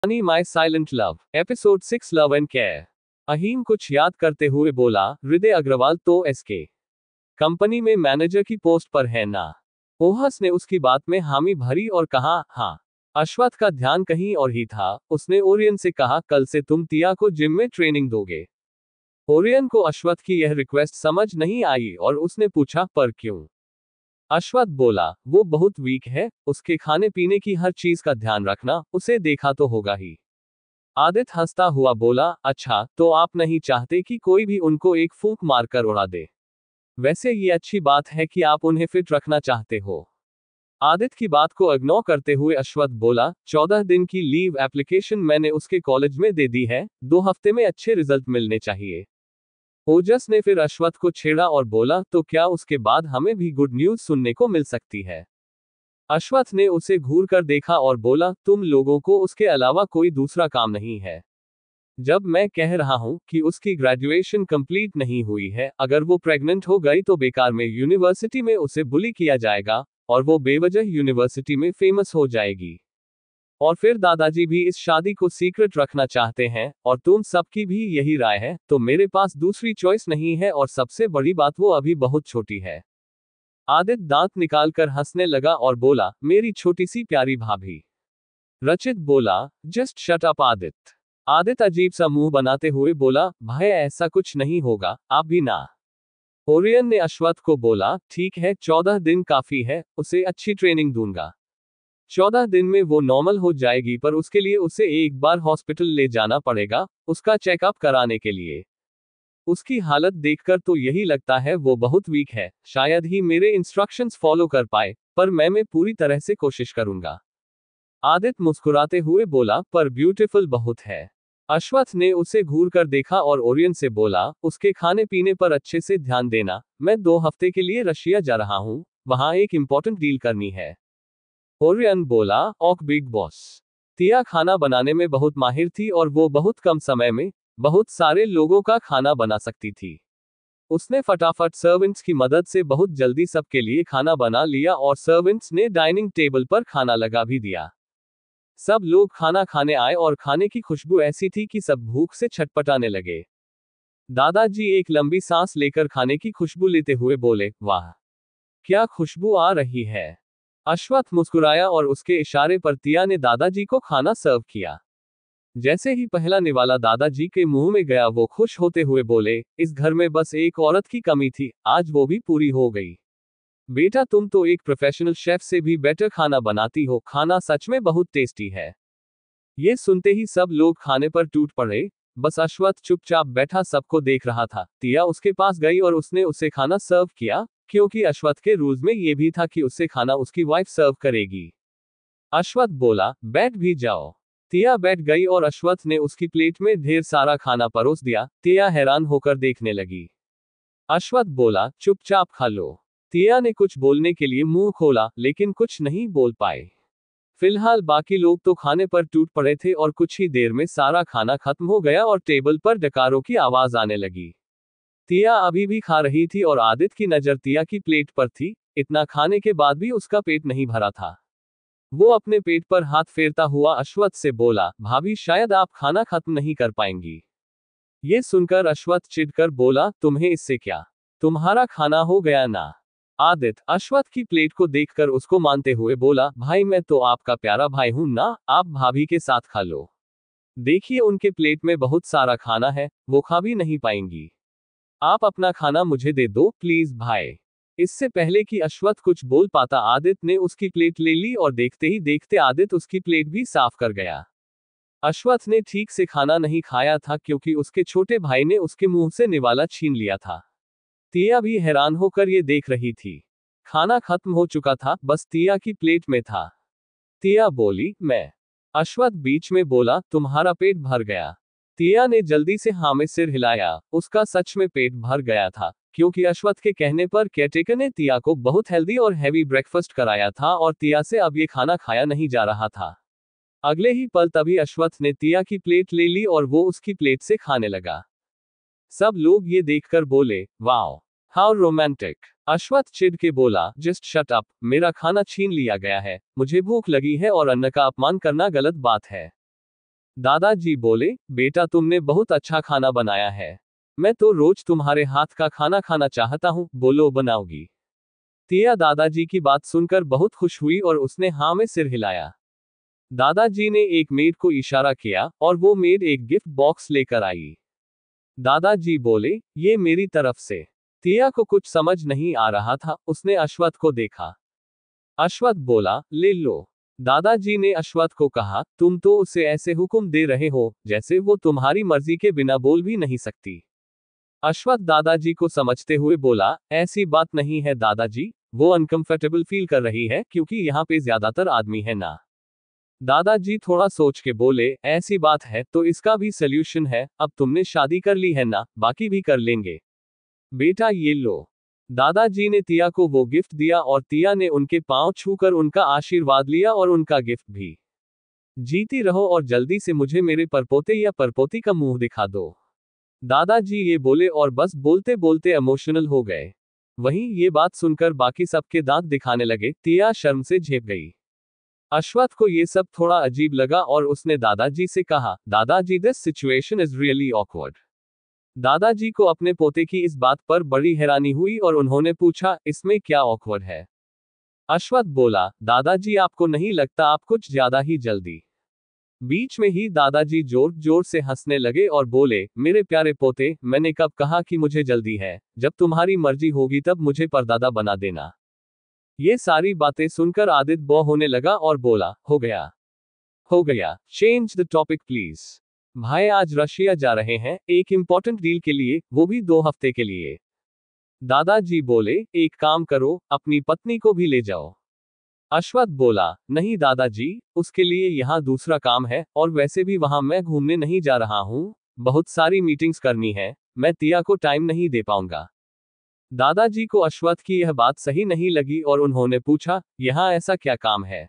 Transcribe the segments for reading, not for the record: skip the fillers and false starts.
Honey my silent love episode 6 love and care. Aheem कुछ याद करते हुए बोला, हृदय अग्रवाल तो एसके कंपनी में मैनेजर की पोस्ट पर है ना। ओहस ने उसकी बात में हामी भरी और कहा, हाँ। अश्वत्थ का ध्यान कहीं और ही था। उसने ओरियन से कहा, कल से तुम तिया को जिम में ट्रेनिंग दोगे। ओरियन को अश्वत्थ की यह रिक्वेस्ट समझ नहीं आई और उसने पूछा, पर क्यों? अश्वत्थ बोला, वो बहुत वीक है, उसके खाने पीने की हर चीज का ध्यान रखना, उसे देखा तो होगा ही। आदित्य हंसता हुआ बोला, अच्छा तो आप नहीं चाहते कि कोई भी उनको एक फूंक मारकर उड़ा दे? वैसे ये अच्छी बात है कि आप उन्हें फिट रखना चाहते हो। आदित्य की बात को इग्नोर करते हुए अश्वत्थ बोला, 14 दिन की लीव एप्लीकेशन मैंने उसके कॉलेज में दे दी है, 2 हफ्ते में अच्छे रिजल्ट मिलने चाहिए। ओजस ने फिर अश्वत्थ को छेड़ा और बोला, तो क्या उसके बाद हमें भी गुड न्यूज सुनने को मिल सकती है? अश्वत्थ ने उसे घूर कर देखा और बोला, तुम लोगों को उसके अलावा कोई दूसरा काम नहीं है? जब मैं कह रहा हूं कि उसकी ग्रेजुएशन कंप्लीट नहीं हुई है, अगर वो प्रेग्नेंट हो गई तो बेकार में यूनिवर्सिटी में उसे बुली किया जाएगा और वो बेवजह यूनिवर्सिटी में फेमस हो जाएगी। और फिर दादाजी भी इस शादी को सीक्रेट रखना चाहते हैं और तुम सबकी भी यही राय है, तो मेरे पास दूसरी चॉइस नहीं है और सबसे बड़ी बात, वो अभी बहुत छोटी है। आदित्य दांत निकालकर हंसने लगा और बोला, मेरी छोटी सी प्यारी भाभी। रचित बोला, just shut up Aditya. Aditya अजीब सा मुंह बनाते हुए बोला, भाई ऐसा कुछ नहीं होगा, आप भी ना। ओरियन ने अश्वत्थ को बोला, ठीक है, 14 दिन काफी है, उसे अच्छी ट्रेनिंग दूंगा। 14 दिन में वो नॉर्मल हो जाएगी, पर उसके लिए उसे एक बार हॉस्पिटल ले जाना पड़ेगा, उसका चेकअप कराने के लिए। उसकी हालत देखकर तो यही लगता है वो बहुत वीक है, शायद ही मेरे इंस्ट्रक्शंस फॉलो कर पाए, पर मैं पूरी तरह से कोशिश करूंगा। आदित्य मुस्कुराते हुए बोला, पर ब्यूटीफुल बहुत है। अश्वत्थ ने उसे घूर कर देखा और ओरियन से बोला, उसके खाने पीने पर अच्छे से ध्यान देना, मैं 2 हफ्ते के लिए रशिया जा रहा हूं, वहां एक इंपॉर्टेंट डील करनी है। ओरियन बोला, ओक बिग बॉस। तिया खाना बनाने में बहुत माहिर थी और वो बहुत कम समय में बहुत सारे लोगों का खाना बना सकती थी। उसने फटाफट सर्वेंट्स की मदद से बहुत जल्दी सबके लिए खाना बना लिया और सर्वेंट्स ने डाइनिंग टेबल पर खाना लगा भी दिया। सब लोग खाना खाने आए और खाने की खुशबू ऐसी थी कि सब भूख से छटपटाने लगे। दादाजी एक लंबी सांस लेकर खाने की खुशबू लेते हुए बोले, वाह, क्या खुशबू आ रही है। अश्वत्थ मुस्कुराया और उसके इशारे पर तिया ने दादाजी को खाना सर्व किया। जैसे ही पहला निवाला दादाजी के मुंह में गया, वो खुश होते हुए बोले, इस घर में बस एक औरत की कमी थी, आज वो भी पूरी हो गई। बेटा, तुम तो एक प्रोफेशनल शेफ से भी बेटर खाना बनाती हो, खाना सच में बहुत टेस्टी है। ये सुनते ही सब लोग खाने पर टूट पड़े। बस अश्वत्थ चुपचाप बैठा सबको देख रहा था। तिया उसके पास गई और उसने उसे खाना सर्व किया, क्योंकि अश्वत्थ के रूल्स में ये भी था कि उससे खाना उसकी वाइफ सर्व करेगी। अश्वत्थ बोला, बैठ भी जाओ। तिया बैठ गई और अश्वत्थ ने उसकी प्लेट में ढेर सारा खाना परोस दिया। तिया हैरान होकर देखने लगी। अश्वत्थ बोला, चुपचाप खा लो। तिया ने कुछ बोलने के लिए मुंह खोला, लेकिन कुछ नहीं बोल पाए। फिलहाल बाकी लोग तो खाने पर टूट पड़े थे और कुछ ही देर में सारा खाना खत्म हो गया और टेबल पर डकारों की आवाज आने लगी। तिया अभी भी खा रही थी और आदित्य की नजर तिया की प्लेट पर थी। इतना खाने के बाद भी उसका पेट नहीं भरा था। वो अपने पेट पर हाथ फेरता हुआ अश्वत्थ से बोला, भाभी शायद आप खाना खत्म नहीं कर पाएंगी। ये सुनकर अश्वत्थ चिढ़कर बोला, तुम्हें इससे क्या, तुम्हारा खाना हो गया ना। आदित्य अश्वत्थ की प्लेट को देखकर उसको मानते हुए बोला, भाई मैं तो आपका प्यारा भाई हूं ना, आप भाभी के साथ खा लो। देखिए उनके प्लेट में बहुत सारा खाना है, वो खा भी नहीं पाएंगी। आप अपना खाना मुझे दे दो प्लीज भाई। इससे पहले कि अश्वत्थ कुछ बोल पाता, आदित्य ने उसकी प्लेट ले ली और देखते ही देखते आदित्य उसकी प्लेट भी साफ कर गया। अश्वत्थ ने ठीक से खाना नहीं खाया था, क्योंकि उसके छोटे भाई ने उसके मुंह से निवाला छीन लिया था। तिया भी हैरान होकर ये देख रही थी। खाना खत्म हो चुका था, बस तिया की प्लेट में था। तिया बोली, मैं। अश्वत्थ बीच में बोला, तुम्हारा पेट भर गया। तिया ने जल्दी से हाँ में सिर हिलाया। उसका सच में पेट भर गया था, क्योंकि अश्वत्थ के कहने पर केयरटेकर ने तिया को बहुत हेल्दी और हैवी ब्रेकफास्ट कराया था और तिया से अब ये खाना खाया नहीं जा रहा था। अगले ही पल तभी अश्वत्थ ने तिया की प्लेट ले ली और वो उसकी प्लेट से खाने लगा। सब लोग ये देखकर बोले, वाओ, हाउ रोमांटिक। अश्वत्थ चिढ़ के बोला, जस्ट शट अप, मेरा खाना छीन लिया गया है, मुझे भूख लगी है और अन्न का अपमान करना गलत बात है। दादाजी बोले, बेटा तुमने बहुत अच्छा खाना बनाया है। मैं तो रोज तुम्हारे हाथ का खाना खाना चाहता हूँ, बोलो बनाओगी। तिया दादाजी की बात सुनकर बहुत खुश हुई और उसने हाँ में सिर हिलाया। दादाजी ने एक मेड को इशारा किया और वो मेड एक गिफ्ट बॉक्स लेकर आई। दादाजी बोले, ये मेरी तरफ से। तिया को कुछ समझ नहीं आ रहा था, उसने अश्वथ को देखा। अश्वथ बोला, ले लो। दादाजी ने अश्वथ को कहा, तुम तो उसे ऐसे हुक्म दे रहे हो जैसे वो तुम्हारी मर्जी के बिना बोल भी नहीं सकती। अश्वथ दादाजी को समझते हुए बोला, ऐसी बात नहीं है दादाजी, वो अनकंफर्टेबल फील कर रही है क्योंकि यहाँ पे ज्यादातर आदमी है ना। दादाजी थोड़ा सोच के बोले, ऐसी बात है तो इसका भी सल्यूशन है, अब तुमने शादी कर ली है ना, बाकी भी कर लेंगे। बेटा ये लो। दादाजी ने तिया को वो गिफ्ट दिया और तिया ने उनके पांव छूकर उनका आशीर्वाद लिया और उनका गिफ्ट भी। जीती रहो और जल्दी से मुझे मेरे परपोते या परपोती का मुंह दिखा दो। दादाजी ये बोले और बस बोलते बोलते इमोशनल हो गए। वहीं ये बात सुनकर बाकी सबके दांत दिखाने लगे, तिया शर्म से झेप गई। अश्वथ को ये सब थोड़ा अजीब लगा और उसने दादाजी से कहा, दादाजी this situation is really awkward. दादाजी को अपने पोते की इस बात पर बड़ी हैरानी हुई और उन्होंने पूछा, इसमें क्या ऑकवर्ड है? अश्वथ बोला, दादाजी आपको नहीं लगता आप कुछ ज्यादा ही जल्दी। बीच में ही दादाजी जोर जोर से हंसने लगे और बोले, मेरे प्यारे पोते, मैंने कब कहा कि मुझे जल्दी है, जब तुम्हारी मर्जी होगी तब मुझे परदादा बना देना। ये सारी बातें सुनकर आदित्य बौ होने लगा और बोला, हो गया हो गया, चेंज द टॉपिक प्लीज। भाई आज रशिया जा रहे हैं एक इंपॉर्टेंट डील के लिए, वो भी 2 हफ्ते के लिए। दादाजी बोले, एक काम करो, अपनी पत्नी को भी ले जाओ। अश्वथ बोला, नहीं दादाजी, उसके लिए यहाँ दूसरा काम है और वैसे भी वहां मैं घूमने नहीं जा रहा हूँ, बहुत सारी मीटिंग्स करनी है, मैं तिया को टाइम नहीं दे पाऊंगा। दादाजी को अश्वथ की यह बात सही नहीं लगी और उन्होंने पूछा, यहाँ ऐसा क्या काम है?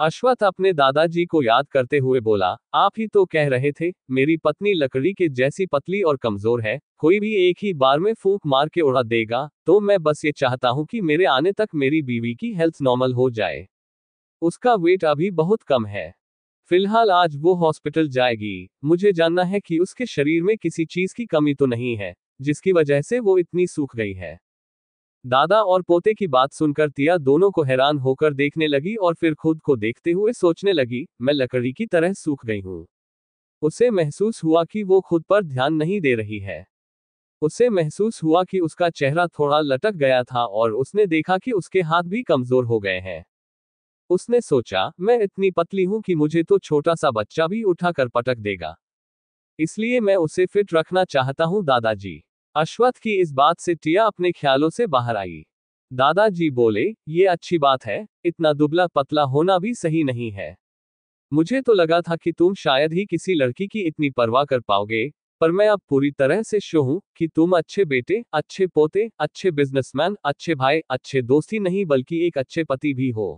अश्वथ अपने दादाजी को याद करते हुए बोला, आप ही तो कह रहे थे, मेरी पत्नी लकड़ी के जैसी पतली और कमजोर है, कोई भी एक ही बार में फूंक मार के उड़ा देगा, तो मैं बस ये चाहता हूं कि मेरे आने तक मेरी बीवी की हेल्थ नॉर्मल हो जाए। उसका वेट अभी बहुत कम है। फिलहाल आज वो हॉस्पिटल जाएगी, मुझे जानना है कि उसके शरीर में किसी चीज की कमी तो नहीं है, जिसकी वजह से वो इतनी सूख गई है। दादा और पोते की बात सुनकर तिया दोनों को हैरान होकर देखने लगी और फिर खुद को देखते हुए सोचने लगी, मैं लकड़ी की तरह सूख गई हूं। उसे महसूस हुआ कि वो खुद पर ध्यान नहीं दे रही है। उसे महसूस हुआ कि उसका चेहरा थोड़ा लटक गया था और उसने देखा कि उसके हाथ भी कमजोर हो गए हैं। उसने सोचा, मैं इतनी पतली हूं कि मुझे तो छोटा सा बच्चा भी उठाकर पटक देगा, इसलिए मैं उसे फिट रखना चाहता हूं दादाजी। अश्वथ की इस बात से टिया अपने ख्यालों से बाहर आई। दादाजी बोले, ये अच्छी बात है, इतना दुबला पतला होना भी सही नहीं है। मुझे तो लगा था कि तुम शायद ही किसी लड़की की इतनी परवाह कर पाओगे, पर मैं अब पूरी तरह से श्योर हूं कि तुम अच्छे बेटे, अच्छे पोते, अच्छे बिजनेसमैन, अच्छे भाई, अच्छे दोस्त ही नहीं बल्कि एक अच्छे पति भी हो।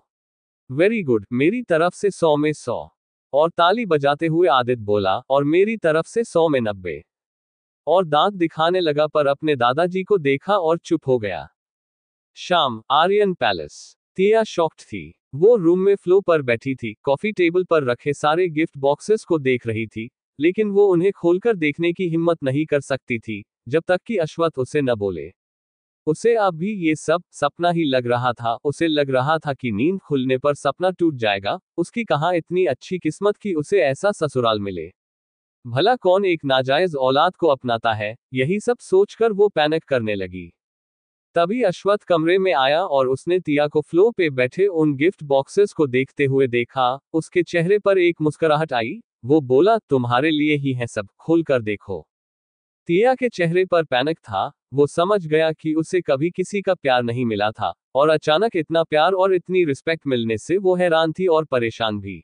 वेरी गुड, मेरी तरफ से 100 में 100। और ताली बजाते हुए आदित्य बोला, और मेरी तरफ से 100 में 90। और दांत दिखाने लगा पर अपने दादाजी को देखा और चुप हो गया। शाम, आर्यन पैलेस। तिया शॉक्ड थी। वो रूम में फ्लो पर बैठी थी, कॉफी टेबल पर रखे सारे गिफ्ट बॉक्सेस को देख रही थी, लेकिन वो उन्हें खोलकर देखने की हिम्मत नहीं कर सकती थी, जब तक कि अश्वथ उसे न बोले। उसे अब भी ये सब सपना ही लग रहा था। उसे लग रहा था कि नींद खुलने पर सपना टूट जाएगा। उसकी कहाँ इतनी अच्छी किस्मत कि उसे ऐसा ससुराल मिले। भला कौन एक नाजायज औलाद को अपनाता है, यही सब सोचकर वो पैनिक करने लगी। तभी अश्वथ कमरे में आया और उसने तिया को फ्लो पे बैठे उन गिफ्ट बॉक्सेस को देखते हुए देखा। उसके चेहरे पर एक मुस्कुराहट आई। वो बोला, तुम्हारे लिए ही है सब, खोल कर देखो। तिया के चेहरे पर पैनिक था। वो समझ गया कि उसे कभी किसी का प्यार नहीं मिला था, और अचानक इतना प्यार और इतनी रिस्पेक्ट मिलने से वो हैरान थी और परेशान भी।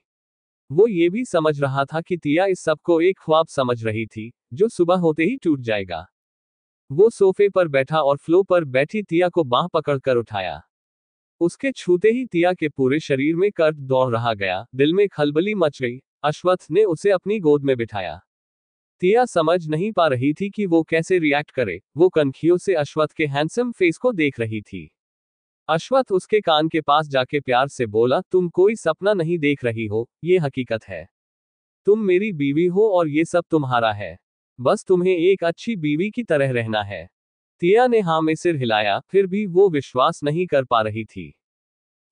वो ये भी समझ रहा था कि तिया इस सब को एक ख्वाब समझ रही थी, जो सुबह होते ही टूट जाएगा। वो सोफे पर बैठा और फ्लो पर बैठी तिया को बांह पकड़कर उठाया। उसके छूते ही तिया के पूरे शरीर में कर्क दौड़ रहा गया, दिल में खलबली मच गई। अश्वथ ने उसे अपनी गोद में बिठाया। तिया समझ नहीं पा रही थी कि वो कैसे रिएक्ट करे। वो कनखियों से अश्वथ के हैंडसम फेस को देख रही थी। अश्वथ उसके कान के पास जाके प्यार से बोला, तुम कोई सपना नहीं देख रही हो, ये हकीकत है। तुम मेरी बीवी हो और ये सब तुम्हारा है। बस तुम्हें एक अच्छी बीवी की तरह रहना है। तिया ने हाँ में सिर हिलाया, फिर भी वो विश्वास नहीं कर पा रही थी।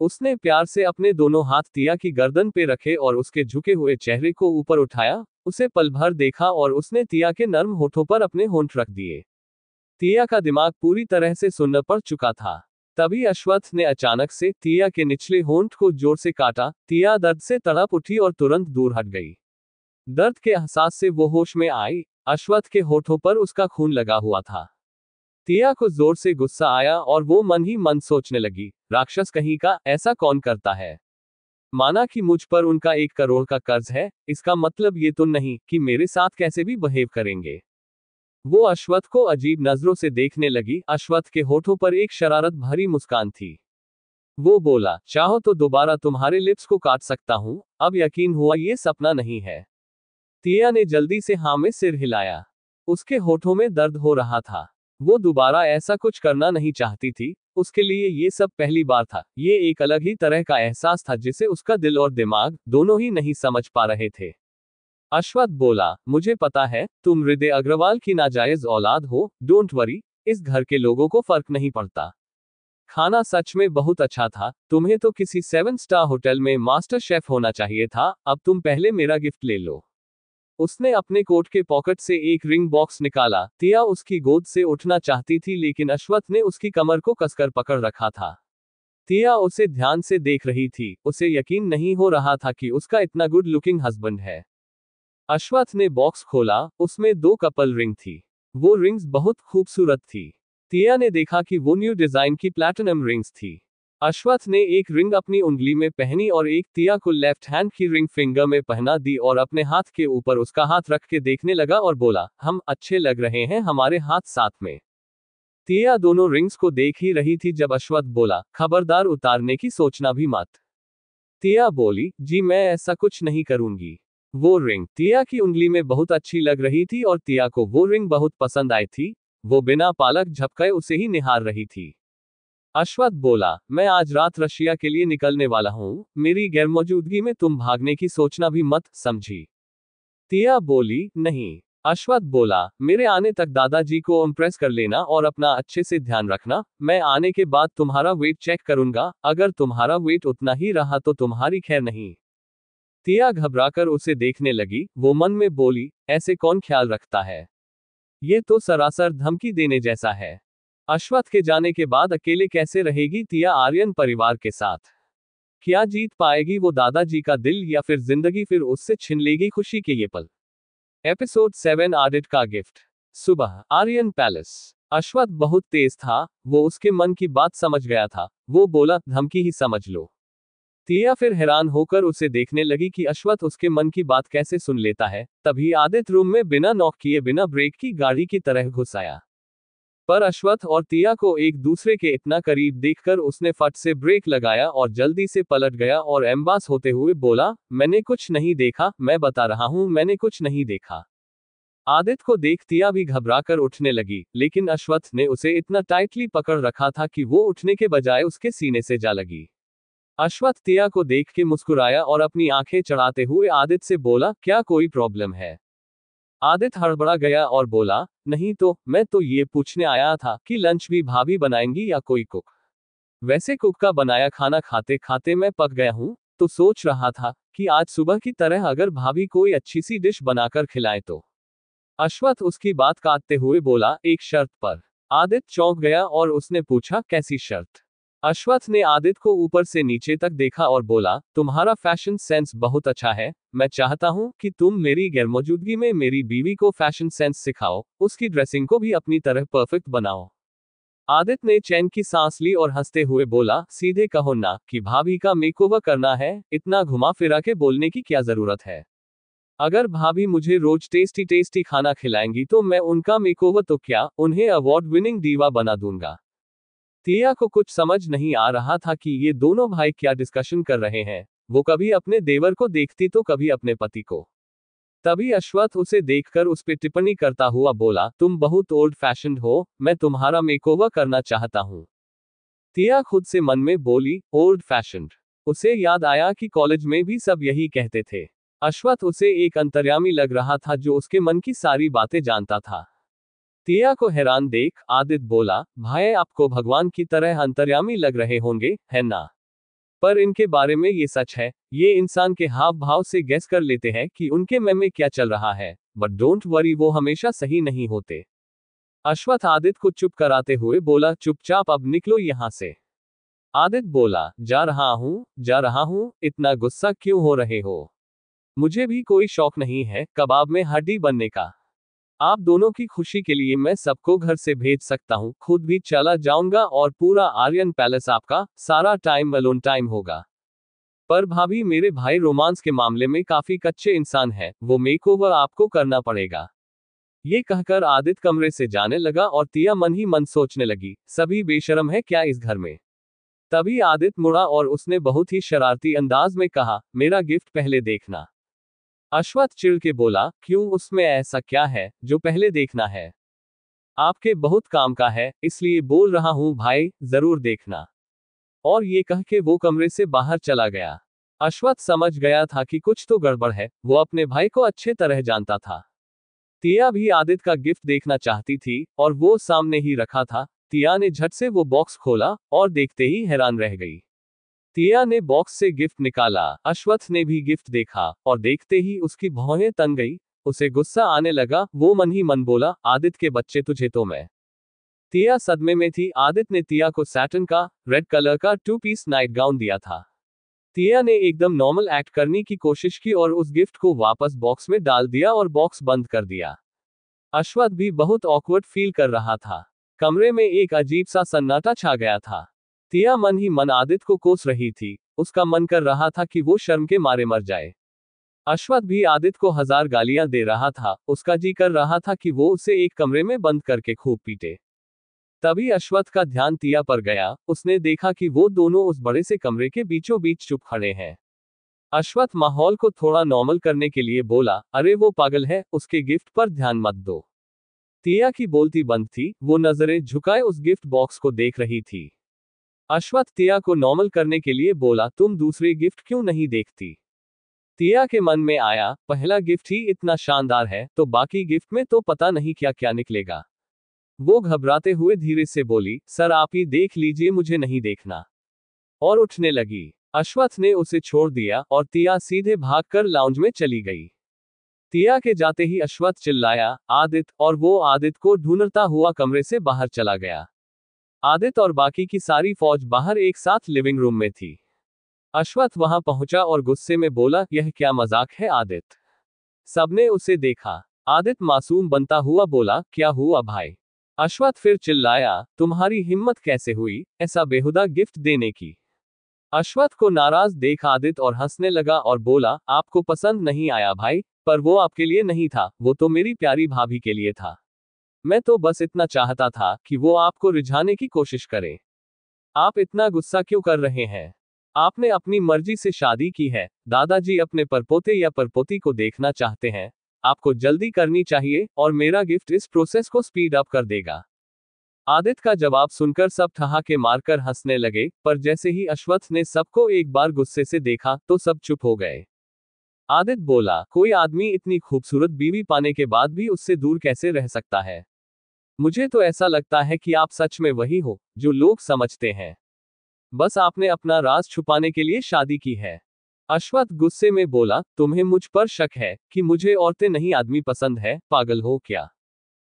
उसने प्यार से अपने दोनों हाथ तिया की गर्दन पे रखे और उसके झुके हुए चेहरे को ऊपर उठाया, उसे पल भर देखा और उसने तिया के नर्म होठों पर अपने होंठ रख दिए। तिया का दिमाग पूरी तरह से सुन्न पड़ चुका था। तभी अश्वत्थ ने अचानक से तिया के निचले होंठ को जोर से काटा। तिया दर्द से तड़प उठी और तुरंत दूर हट गई। दर्द के एहसास से वो होश में आई। अश्वत्थ के होठों पर उसका खून लगा हुआ था। तिया को जोर से गुस्सा आया और वो मन ही मन सोचने लगी, राक्षस कहीं का, ऐसा कौन करता है। माना कि मुझ पर उनका 1 करोड़ का कर्ज है, इसका मतलब ये तो नहीं कि मेरे साथ कैसे भी बिहेव करेंगे। वो अश्वत्थ को अजीब नजरों से देखने लगी। अश्वत्थ के होठों पर एक शरारत भरी मुस्कान थी। वो बोला, चाहो तो दोबारा तुम्हारे लिप्स को काट सकता हूं, अब यकीन हुआ ये सपना नहीं है। तिया ने जल्दी से हाँ में सिर हिलाया। उसके होठों में दर्द हो रहा था। वो दोबारा ऐसा कुछ करना नहीं चाहती थी। उसके लिए ये सब पहली बार था। ये एक अलग ही तरह का एहसास था जिसे उसका दिल और दिमाग दोनों ही नहीं समझ पा रहे थे। अश्वत्थ बोला, मुझे पता है, तुम हृदय अग्रवाल की नाजायज औलाद हो, डोंट वरी, इस घर के लोगों को फर्क नहीं पड़ता। खाना सच में बहुत अच्छा था, तुम्हें तो किसी 7 स्टार होटल में मास्टर शेफ होना चाहिए था। अब तुम पहले मेरा गिफ्ट ले लो। उसने अपने कोट के पॉकेट से एक रिंग बॉक्स निकाला। तिया उसकी गोद से उठना चाहती थी लेकिन अश्वत्थ ने उसकी कमर को कसकर पकड़ रखा था। तिया उसे ध्यान से देख रही थी। उसे यकीन नहीं हो रहा था कि उसका इतना गुड लुकिंग हस्बैंड है। अश्वत्थ ने बॉक्स खोला, उसमें 2 कपल रिंग थी। वो रिंग्स बहुत खूबसूरत थी। तिया ने देखा कि वो न्यू डिजाइन की प्लैटिनम रिंग्स थी। अश्वत्थ ने एक रिंग अपनी उंगली में पहनी और एक तिया को लेफ्ट हैंड की रिंग फिंगर में पहना दी और अपने हाथ के ऊपर उसका हाथ रख के देखने लगा और बोला, हम अच्छे लग रहे हैं हमारे हाथ साथ में। तिया दोनों रिंग्स को देख ही रही थी जब अश्वत्थ बोला, खबरदार उतारने की सोचना भी मत। तिया बोली, जी मैं ऐसा कुछ नहीं करूंगी। वो रिंग तिया की उंगली में बहुत अच्छी लग रही थी और तिया को वो रिंग बहुत पसंद आई थी। वो बिना पालक झपकाए उसे ही निहार रही थी। अश्वत्थ बोला, मैं आज रात रशिया के लिए निकलने वाला हूँ, मेरी गैरमौजूदगी में तुम भागने की सोचना भी मत, समझी। तिया बोली, नहीं। अश्वत्थ बोला, मेरे आने तक दादाजी को इम्प्रेस कर लेना और अपना अच्छे से ध्यान रखना। मैं आने के बाद तुम्हारा वेट चेक करूंगा, अगर तुम्हारा वेट उतना ही रहा तो तुम्हारी खैर नहीं। तिया घबराकर उसे देखने लगी। वो मन में बोली, ऐसे कौन ख्याल रखता है, ये तो सरासर धमकी देने जैसा है। अश्वत्थ के जाने के बाद अकेले कैसे रहेगी तिया आर्यन परिवार के साथ। क्या जीत पाएगी वो दादाजी का दिल या फिर जिंदगी फिर उससे छिन लेगी खुशी के ये पल। एपिसोड 7 आडिट का गिफ्ट। सुबह आर्यन पैलेस। अश्वत्थ बहुत तेज था। वो उसके मन की बात समझ गया था। वो बोला, धमकी ही समझ लो। तिया फिर हैरान होकर उसे देखने लगी कि अश्वत्थ उसके मन की बात कैसे सुन लेता है। तभी आदित्य रूम में बिना नॉक किए बिना ब्रेक की गाड़ी की तरह घुस आया। पर अश्वत्थ और तिया को एक दूसरे के इतना करीब देखकर उसने फट से ब्रेक लगाया और जल्दी से पलट गया और एम्बास होते हुए बोला, मैंने कुछ नहीं देखा, मैं बता रहा हूं मैंने कुछ नहीं देखा। आदित्य को देख तिया भी घबराकर उठने लगी, लेकिन अश्वत्थ ने उसे इतना टाइटली पकड़ रखा था कि वो उठने के बजाय उसके सीने से जा लगी। अश्वत्थ तिया को देख के मुस्कुराया और अपनी आंखें चढ़ाते हुए आदित्य से बोला, क्या कोई प्रॉब्लम है। आदित्य हड़बड़ा गया और बोला, नहीं तो, मैं तो ये पूछने आया था कि लंच भी भाभी बनाएंगी या कोई कुक। वैसे कुक का बनाया खाना खाते खाते मैं पक गया हूं, तो सोच रहा था कि आज सुबह की तरह अगर भाभी कोई अच्छी सी डिश बनाकर खिलाए तो। अश्वत्थ उसकी बात काटते हुए बोला, एक शर्त पर। आदित्य चौंक गया और उसने पूछा, कैसी शर्त। अश्वत्थ ने आदित्य को ऊपर से नीचे तक देखा और बोला, तुम्हारा फैशन सेंस बहुत अच्छा है। मैं चाहता हूं कि तुम मेरी गैरमौजूदगी में मेरी बीवी को फैशन सेंस सिखाओ, उसकी ड्रेसिंग को भी अपनी तरह परफेक्ट बनाओ। आदित्य ने चैन की सांस ली और हंसते हुए बोला, सीधे कहो ना कि भाभी का मेकओवर करना है, इतना घुमा फिरा के बोलने की क्या जरूरत है। अगर भाभी मुझे रोज टेस्टी टेस्टी खाना खिलाएंगी तो मैं उनका मेकओवर तो क्या, उन्हें अवार्ड विनिंग दीवा बना दूंगा। तिया को कुछ समझ नहीं आ रहा था कि ये दोनों भाई क्या डिस्कशन कर रहे हैं। वो कभी अपने देवर को देखती तो कभी अपने पति को। तभी अश्वत्थ उसे देखकर उस पर टिप्पणी करता हुआ बोला, तुम बहुत ओल्ड फैशन्ड हो, मैं तुम्हारा मेकओवर करना चाहता हूँ। तिया खुद से मन में बोली, ओल्ड फैशन्ड। उसे याद आया कि कॉलेज में भी सब यही कहते थे। अश्वत्थ उसे एक अंतर्यामी लग रहा था जो उसके मन की सारी बातें जानता था। तिया को हैरान देख आदित्य बोला, भाई आपको भगवान की तरह अंतर्यामी लग रहे होंगे, है ना? पर इनके बारे में ये सच है, ये इंसान के हाव भाव से गैस कर लेते हैं कि उनके मन में क्या चल रहा है, बट डोंट वरी वो हमेशा सही नहीं होते। अश्वत्थ आदित्य को चुप कराते हुए बोला, चुपचाप अब निकलो यहां से। आदित्य बोला, जा रहा हूं, इतना गुस्सा क्यों हो रहे हो? मुझे भी कोई शौक नहीं है कबाब में हड्डी बनने का। आप दोनों की खुशी के लिए मैं सबको घर से भेज सकता हूँ, खुद भी चला जाऊंगा और पूरा आर्यन पैलेस आपका, सारा टाइम अलोन टाइम होगा। पर भाभी मेरे भाई रोमांस के मामले में काफी कच्चे इंसान है, वो मेकओवर आपको करना पड़ेगा। ये कहकर आदित्य कमरे से जाने लगा और तिया मन ही मन सोचने लगी, सभी बेशरम है क्या इस घर में। तभी आदित्य मुड़ा और उसने बहुत ही शरारती अंदाज में कहा, मेरा गिफ्ट पहले देखना। अश्वत्थ चिढ़ के बोला, क्यों, उसमें ऐसा क्या है जो पहले देखना है? आपके बहुत काम का है, इसलिए बोल रहा हूं भाई, जरूर देखना। और ये कह के वो कमरे से बाहर चला गया। अश्वत्थ समझ गया था कि कुछ तो गड़बड़ है, वो अपने भाई को अच्छे तरह जानता था। तिया भी आदित्य का गिफ्ट देखना चाहती थी और वो सामने ही रखा था। तिया ने झट से वो बॉक्स खोला और देखते ही हैरान रह गई। तिया ने बॉक्स से गिफ्ट निकाला, अश्वत्थ ने भी गिफ्ट देखा और देखते ही उसकी भौहें तन गई। उसे गुस्सा आने लगा, वो मन ही मन बोला, आदित्य के बच्चे तुझे तो मैं। तिया सदमे में थी। आदित्य ने तिया को सैटन का रेड कलर का 2 पीस नाइट गाउन दिया था। तिया ने एकदम नॉर्मल एक्ट करने की कोशिश की और उस गिफ्ट को वापस बॉक्स में डाल दिया और बॉक्स बंद कर दिया। अश्वत्थ भी बहुत ऑकवर्ड फील कर रहा था। कमरे में एक अजीब सा सन्नाटा छा गया था। तिया मन ही मन आदित्य को कोस रही थी, उसका मन कर रहा था कि वो शर्म के मारे मर जाए। अश्वत्थ भी आदित्य को 1000 गालियां दे रहा था, उसका जी कर रहा था कि वो उसे एक कमरे में बंद करके खूब पीटे। तभी अश्वत्थ का ध्यान तिया पर गया, उसने देखा कि वो दोनों उस बड़े से कमरे के बीचों बीच चुप खड़े हैं। अश्वत्थ माहौल को थोड़ा नॉर्मल करने के लिए बोला, अरे वो पागल है, उसके गिफ्ट पर ध्यान मत दो। तिया की बोलती बंद थी, वो नजरें झुकाए उस गिफ्ट बॉक्स को देख रही थी। अश्वत्थ तिया को नॉर्मल करने के लिए बोला, तुम दूसरे गिफ्ट क्यों नहीं देखती? तिया के मन में आया, पहला गिफ्ट ही इतना शानदार है तो बाकी गिफ्ट में तो पता नहीं क्या क्या निकलेगा। वो घबराते हुए धीरे से बोली, सर आप ही देख लीजिए, मुझे नहीं देखना। और उठने लगी। अश्वत्थ ने उसे छोड़ दिया और तिया सीधे भागकर लाउंज में चली गई। तिया के जाते ही अश्वत्थ चिल्लाया, आदित्य, और वो आदित्य को ढूंढता हुआ कमरे से बाहर चला गया। आदित्य और बाकी की सारी फौज बाहर एक साथ लिविंग रूम में थी। अश्वत्थ वहां पहुंचा और गुस्से में बोला, यह क्या मजाक है आदित्य? सबने उसे देखा। आदित्य मासूम बनता हुआ बोला, क्या हुआ भाई? अश्वत्थ फिर चिल्लाया, तुम्हारी हिम्मत कैसे हुई ऐसा बेहुदा गिफ्ट देने की? अश्वत्थ को नाराज देख आदित्य और हंसने लगा और बोला, आपको पसंद नहीं आया भाई, पर वो आपके लिए नहीं था, वो तो मेरी प्यारी भाभी के लिए था। मैं तो बस इतना चाहता था कि वो आपको रिझाने की कोशिश करे। आप इतना गुस्सा क्यों कर रहे हैं? आपने अपनी मर्जी से शादी की है, दादाजी अपने परपोते या परपोती को देखना चाहते हैं। आपको जल्दी करनी चाहिए और मेरा गिफ्ट इस प्रोसेस को स्पीड अप कर देगा। आदित्य का जवाब सुनकर सब ठहाके मारकर हंसने लगे, पर जैसे ही अश्वत्थ ने सबको एक बार गुस्से से देखा तो सब चुप हो गए। आदित्य बोला, कोई आदमी इतनी खूबसूरत बीवी पाने के बाद भी उससे दूर कैसे रह सकता है? मुझे तो ऐसा लगता है कि आप सच में वही हो जो लोग समझते हैं। बस आपने अपना राज छुपाने के लिए शादी की है। अश्वत्थ गुस्से में बोला, तुम्हें मुझ पर शक है कि मुझे औरतें नहीं आदमी पसंद है, पागल हो क्या?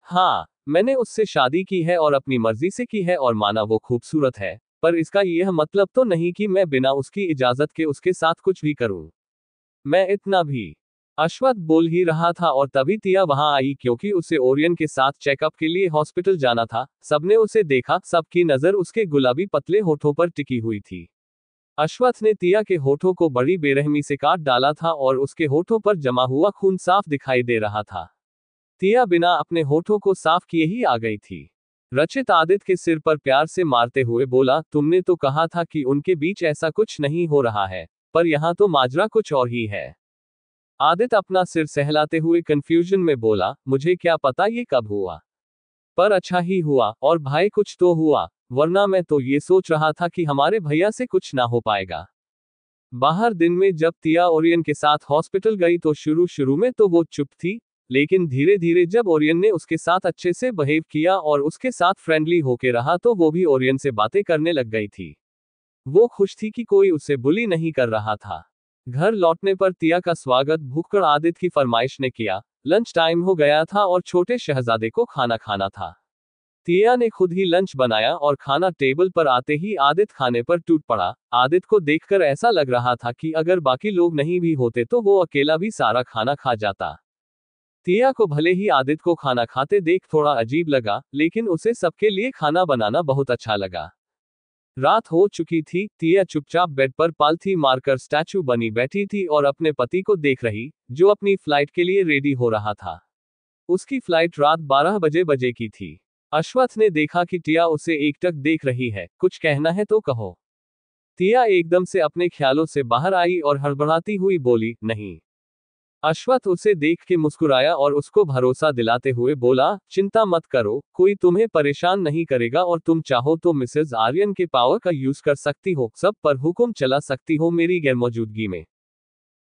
हाँ, मैंने उससे शादी की है और अपनी मर्जी से की है और माना वो खूबसूरत है, पर इसका यह मतलब तो नहीं कि मैं बिना उसकी इजाजत के उसके साथ कुछ भी करूं। मैं इतना भी। अश्वत्थ बोल ही रहा था और तभी तिया वहां आई, क्योंकि उसे ओरियन के साथ चेकअप के लिए हॉस्पिटल जाना था। सबने उसे देखा, सबकी नजर उसके गुलाबी पतले होठों पर टिकी हुई थी। अश्वत्थ ने तिया के होठों को बड़ी बेरहमी से काट डाला था और उसके होठों पर जमा हुआ खून साफ दिखाई दे रहा था। तिया बिना अपने होठों को साफ किए ही आ गई थी। रचित आदित्य के सिर पर प्यार से मारते हुए बोला, तुमने तो कहा था कि उनके बीच ऐसा कुछ नहीं हो रहा है, पर यहाँ तो माजरा कुछ और ही है। आदित्य अपना सिर सहलाते हुए कंफ्यूजन में बोला, मुझे क्या पता ये कब हुआ, पर अच्छा ही हुआ, और भाई कुछ तो हुआ, वरना मैं तो ये सोच रहा था कि हमारे भैया से कुछ ना हो पाएगा। बाहर दिन में जब तिया ओरियन के साथ हॉस्पिटल गई तो शुरू में तो वो चुप थी, लेकिन धीरे धीरे जब ओरियन ने उसके साथ अच्छे से बिहेव किया और उसके साथ फ्रेंडली होके रहा तो वो भी ओरियन से बातें करने लग गई थी। वो खुश थी कि कोई उसे बुली नहीं कर रहा था। घर लौटने पर तिया का स्वागत भूखकर आदित्य की फरमाइश ने किया। लंच टाइम हो गया था और छोटे शहजादे को खाना खाना था। तिया ने खुद ही लंच बनाया और खाना टेबल पर आते ही आदित्य खाने पर टूट पड़ा। आदित्य को देखकर ऐसा लग रहा था कि अगर बाकी लोग नहीं भी होते तो वो अकेला भी सारा खाना खा जाता। तिया को भले ही आदित्य को खाना खाते देख थोड़ा अजीब लगा, लेकिन उसे सबके लिए खाना बनाना बहुत अच्छा लगा। रात हो चुकी थी। तिया चुपचाप बेड पर पालथी मारकर स्टैचू बनी बैठी थी और अपने पति को देख रही, जो अपनी फ्लाइट के लिए रेडी हो रहा था। उसकी फ्लाइट रात 12 बजे की थी। अश्वत्थ ने देखा कि तिया उसे एकटक देख रही है। कुछ कहना है तो कहो। तिया एकदम से अपने ख्यालों से बाहर आई और हड़बड़ाती हुई बोली, नहीं। अश्वत्थ उसे देख के मुस्कुराया और उसको भरोसा दिलाते हुए बोला, चिंता मत करो, कोई तुम्हें परेशान नहीं करेगा और तुम चाहो तो मिसेज आर्यन के पावर का यूज कर सकती हो, सब पर हुक्म चला सकती हो मेरी गैरमौजूदगी में।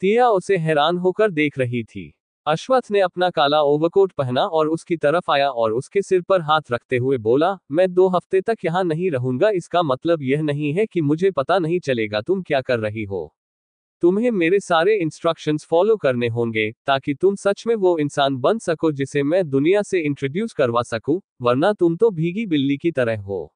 तिया उसे हैरान होकर देख रही थी। अश्वत्थ ने अपना काला ओवरकोट पहना और उसकी तरफ आया और उसके सिर पर हाथ रखते हुए बोला, मैं 2 हफ्ते तक यहाँ नहीं रहूंगा। इसका मतलब यह नहीं है कि मुझे पता नहीं चलेगा तुम क्या कर रही हो। तुम्हें मेरे सारे इंस्ट्रक्शंस फॉलो करने होंगे, ताकि तुम सच में वो इंसान बन सको जिसे मैं दुनिया से इंट्रोड्यूस करवा सकूं, वरना तुम तो भीगी बिल्ली की तरह हो।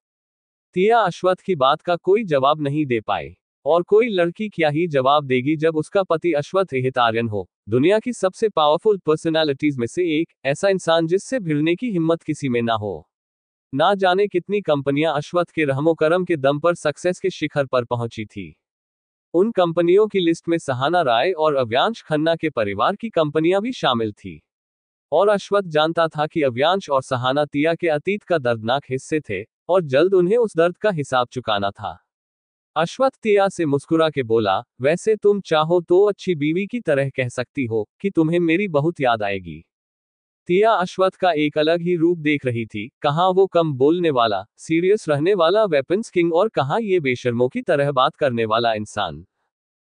तिया अश्वत्थ की बात का कोई जवाब नहीं दे पाई। और कोई लड़की क्या ही जवाब देगी जब उसका पति अश्वत्थ आर्यन हो, दुनिया की सबसे पावरफुल पर्सनालिटीज में से एक, ऐसा इंसान जिससे भिड़ने की हिम्मत किसी में ना हो। ना जाने कितनी कंपनियां अश्वत्थ के रहमो करम के दम पर सक्सेस के शिखर पर पहुंची थी। उन कंपनियों की लिस्ट में सहाना राय और अव्यांश खन्ना के परिवार की कंपनियां भी शामिल थी। और अश्वत्थ जानता था कि अव्यांश और सहाना तिया के अतीत का दर्दनाक हिस्से थे, और जल्द उन्हें उस दर्द का हिसाब चुकाना था। अश्वत्थ तिया से मुस्कुरा के बोला, वैसे तुम चाहो तो अच्छी बीवी की तरह कह सकती हो कि तुम्हें मेरी बहुत याद आएगी। तिया अश्वत्थ का एक अलग ही रूप देख रही थी, कहाँ वो कम बोलने वाला, सीरियस रहने वाला वेपन्स किंग और कहाँ ये बेशर्मों की तरह बात करने वाला इंसान।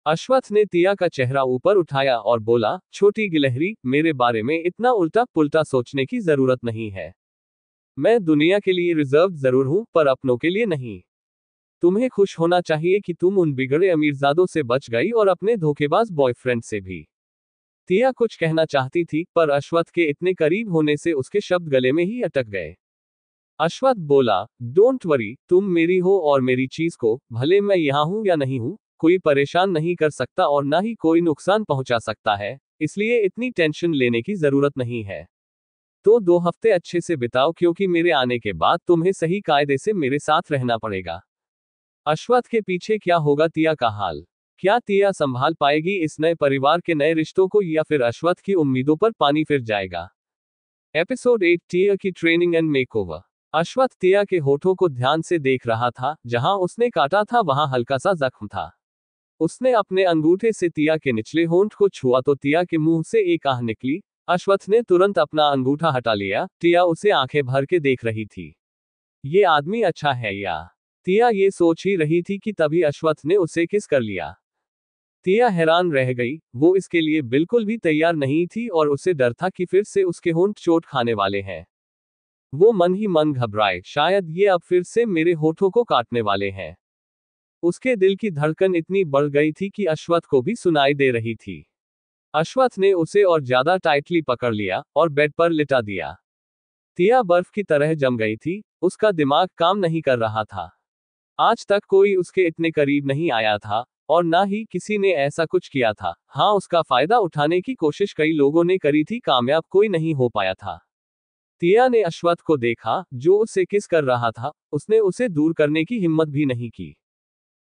अश्वत्थ ने तिया का चेहरा ऊपर उठाया और बोला, छोटी गिलहरी, मेरे बारे में इतना उल्टा पुल्टा सोचने की जरूरत नहीं है। मैं दुनिया के लिए रिजर्व जरूर हूं, पर अपनों के लिए नहीं। तुम्हें खुश होना चाहिए कि तुम उन बिगड़े अमीरजादों से बच गई और अपने धोखेबाज बॉयफ्रेंड से भी। तिया कुछ कहना चाहती थी, पर अश्वत्थ के इतने करीब होने से उसके शब्द गले में ही अटक गए। अश्वत्थ बोला, डोंट वरी, तुम मेरी हो और मेरी चीज को, भले मैं यहाँ हूं या नहीं हूं, कोई परेशान नहीं कर सकता और ना ही कोई नुकसान पहुंचा सकता है, इसलिए इतनी टेंशन लेने की जरूरत नहीं है। तो 2 हफ्ते अच्छे से बिताओ, क्योंकि मेरे आने के बाद तुम्हें सही कायदे से मेरे साथ रहना पड़ेगा। अश्वत्थ के पीछे क्या होगा तिया का हाल? क्या तिया संभाल पाएगी इस नए परिवार के नए रिश्तों को, या फिर अश्वत्थ की उम्मीदों पर पानी फिर जाएगा? एपिसोड 8, तिया की ट्रेनिंग एंड मेकओवर। अश्वत्थ तिया के होठों को ध्यान से देख रहा था। जहां उसने काटा था वहां हल्का सा जख्म था। उसने अपने अंगूठे से तिया के निचले होंठ को छुआ तो तिया के मुंह से एक आह निकली। अश्वत्थ ने तुरंत अपना अंगूठा हटा लिया। तिया उसे आंखें भर के देख रही थी। ये आदमी अच्छा है या? तिया ये सोच ही रही थी कि तभी अश्वत्थ ने उसे किस कर लिया। तिया हैरान रह गई, वो इसके लिए बिल्कुल भी तैयार नहीं थी और उसे डर था कि फिर से उसके होंठ चोट खाने वाले हैं। वो मन ही मन घबराए, शायद ये अब फिर से मेरे होठों को काटने वाले हैं। उसके दिल की धड़कन इतनी बढ़ गई थी कि अश्वत्थ को भी सुनाई दे रही थी। अश्वत्थ ने उसे और ज्यादा टाइटली पकड़ लिया और बेड पर लिटा दिया। तिया बर्फ की तरह जम गई थी, उसका दिमाग काम नहीं कर रहा था। आज तक कोई उसके इतने करीब नहीं आया था, और ना ही किसी ने ऐसा कुछ किया था। हाँ, उसका फायदा उठाने की कोशिश कई लोगों ने करी थी, कामयाब कोई नहीं हो पाया था। तिया ने अश्वत्थ को देखा, जो उससे किस कर रहा था। उसने उसे दूर करने की हिम्मत भी नहीं की।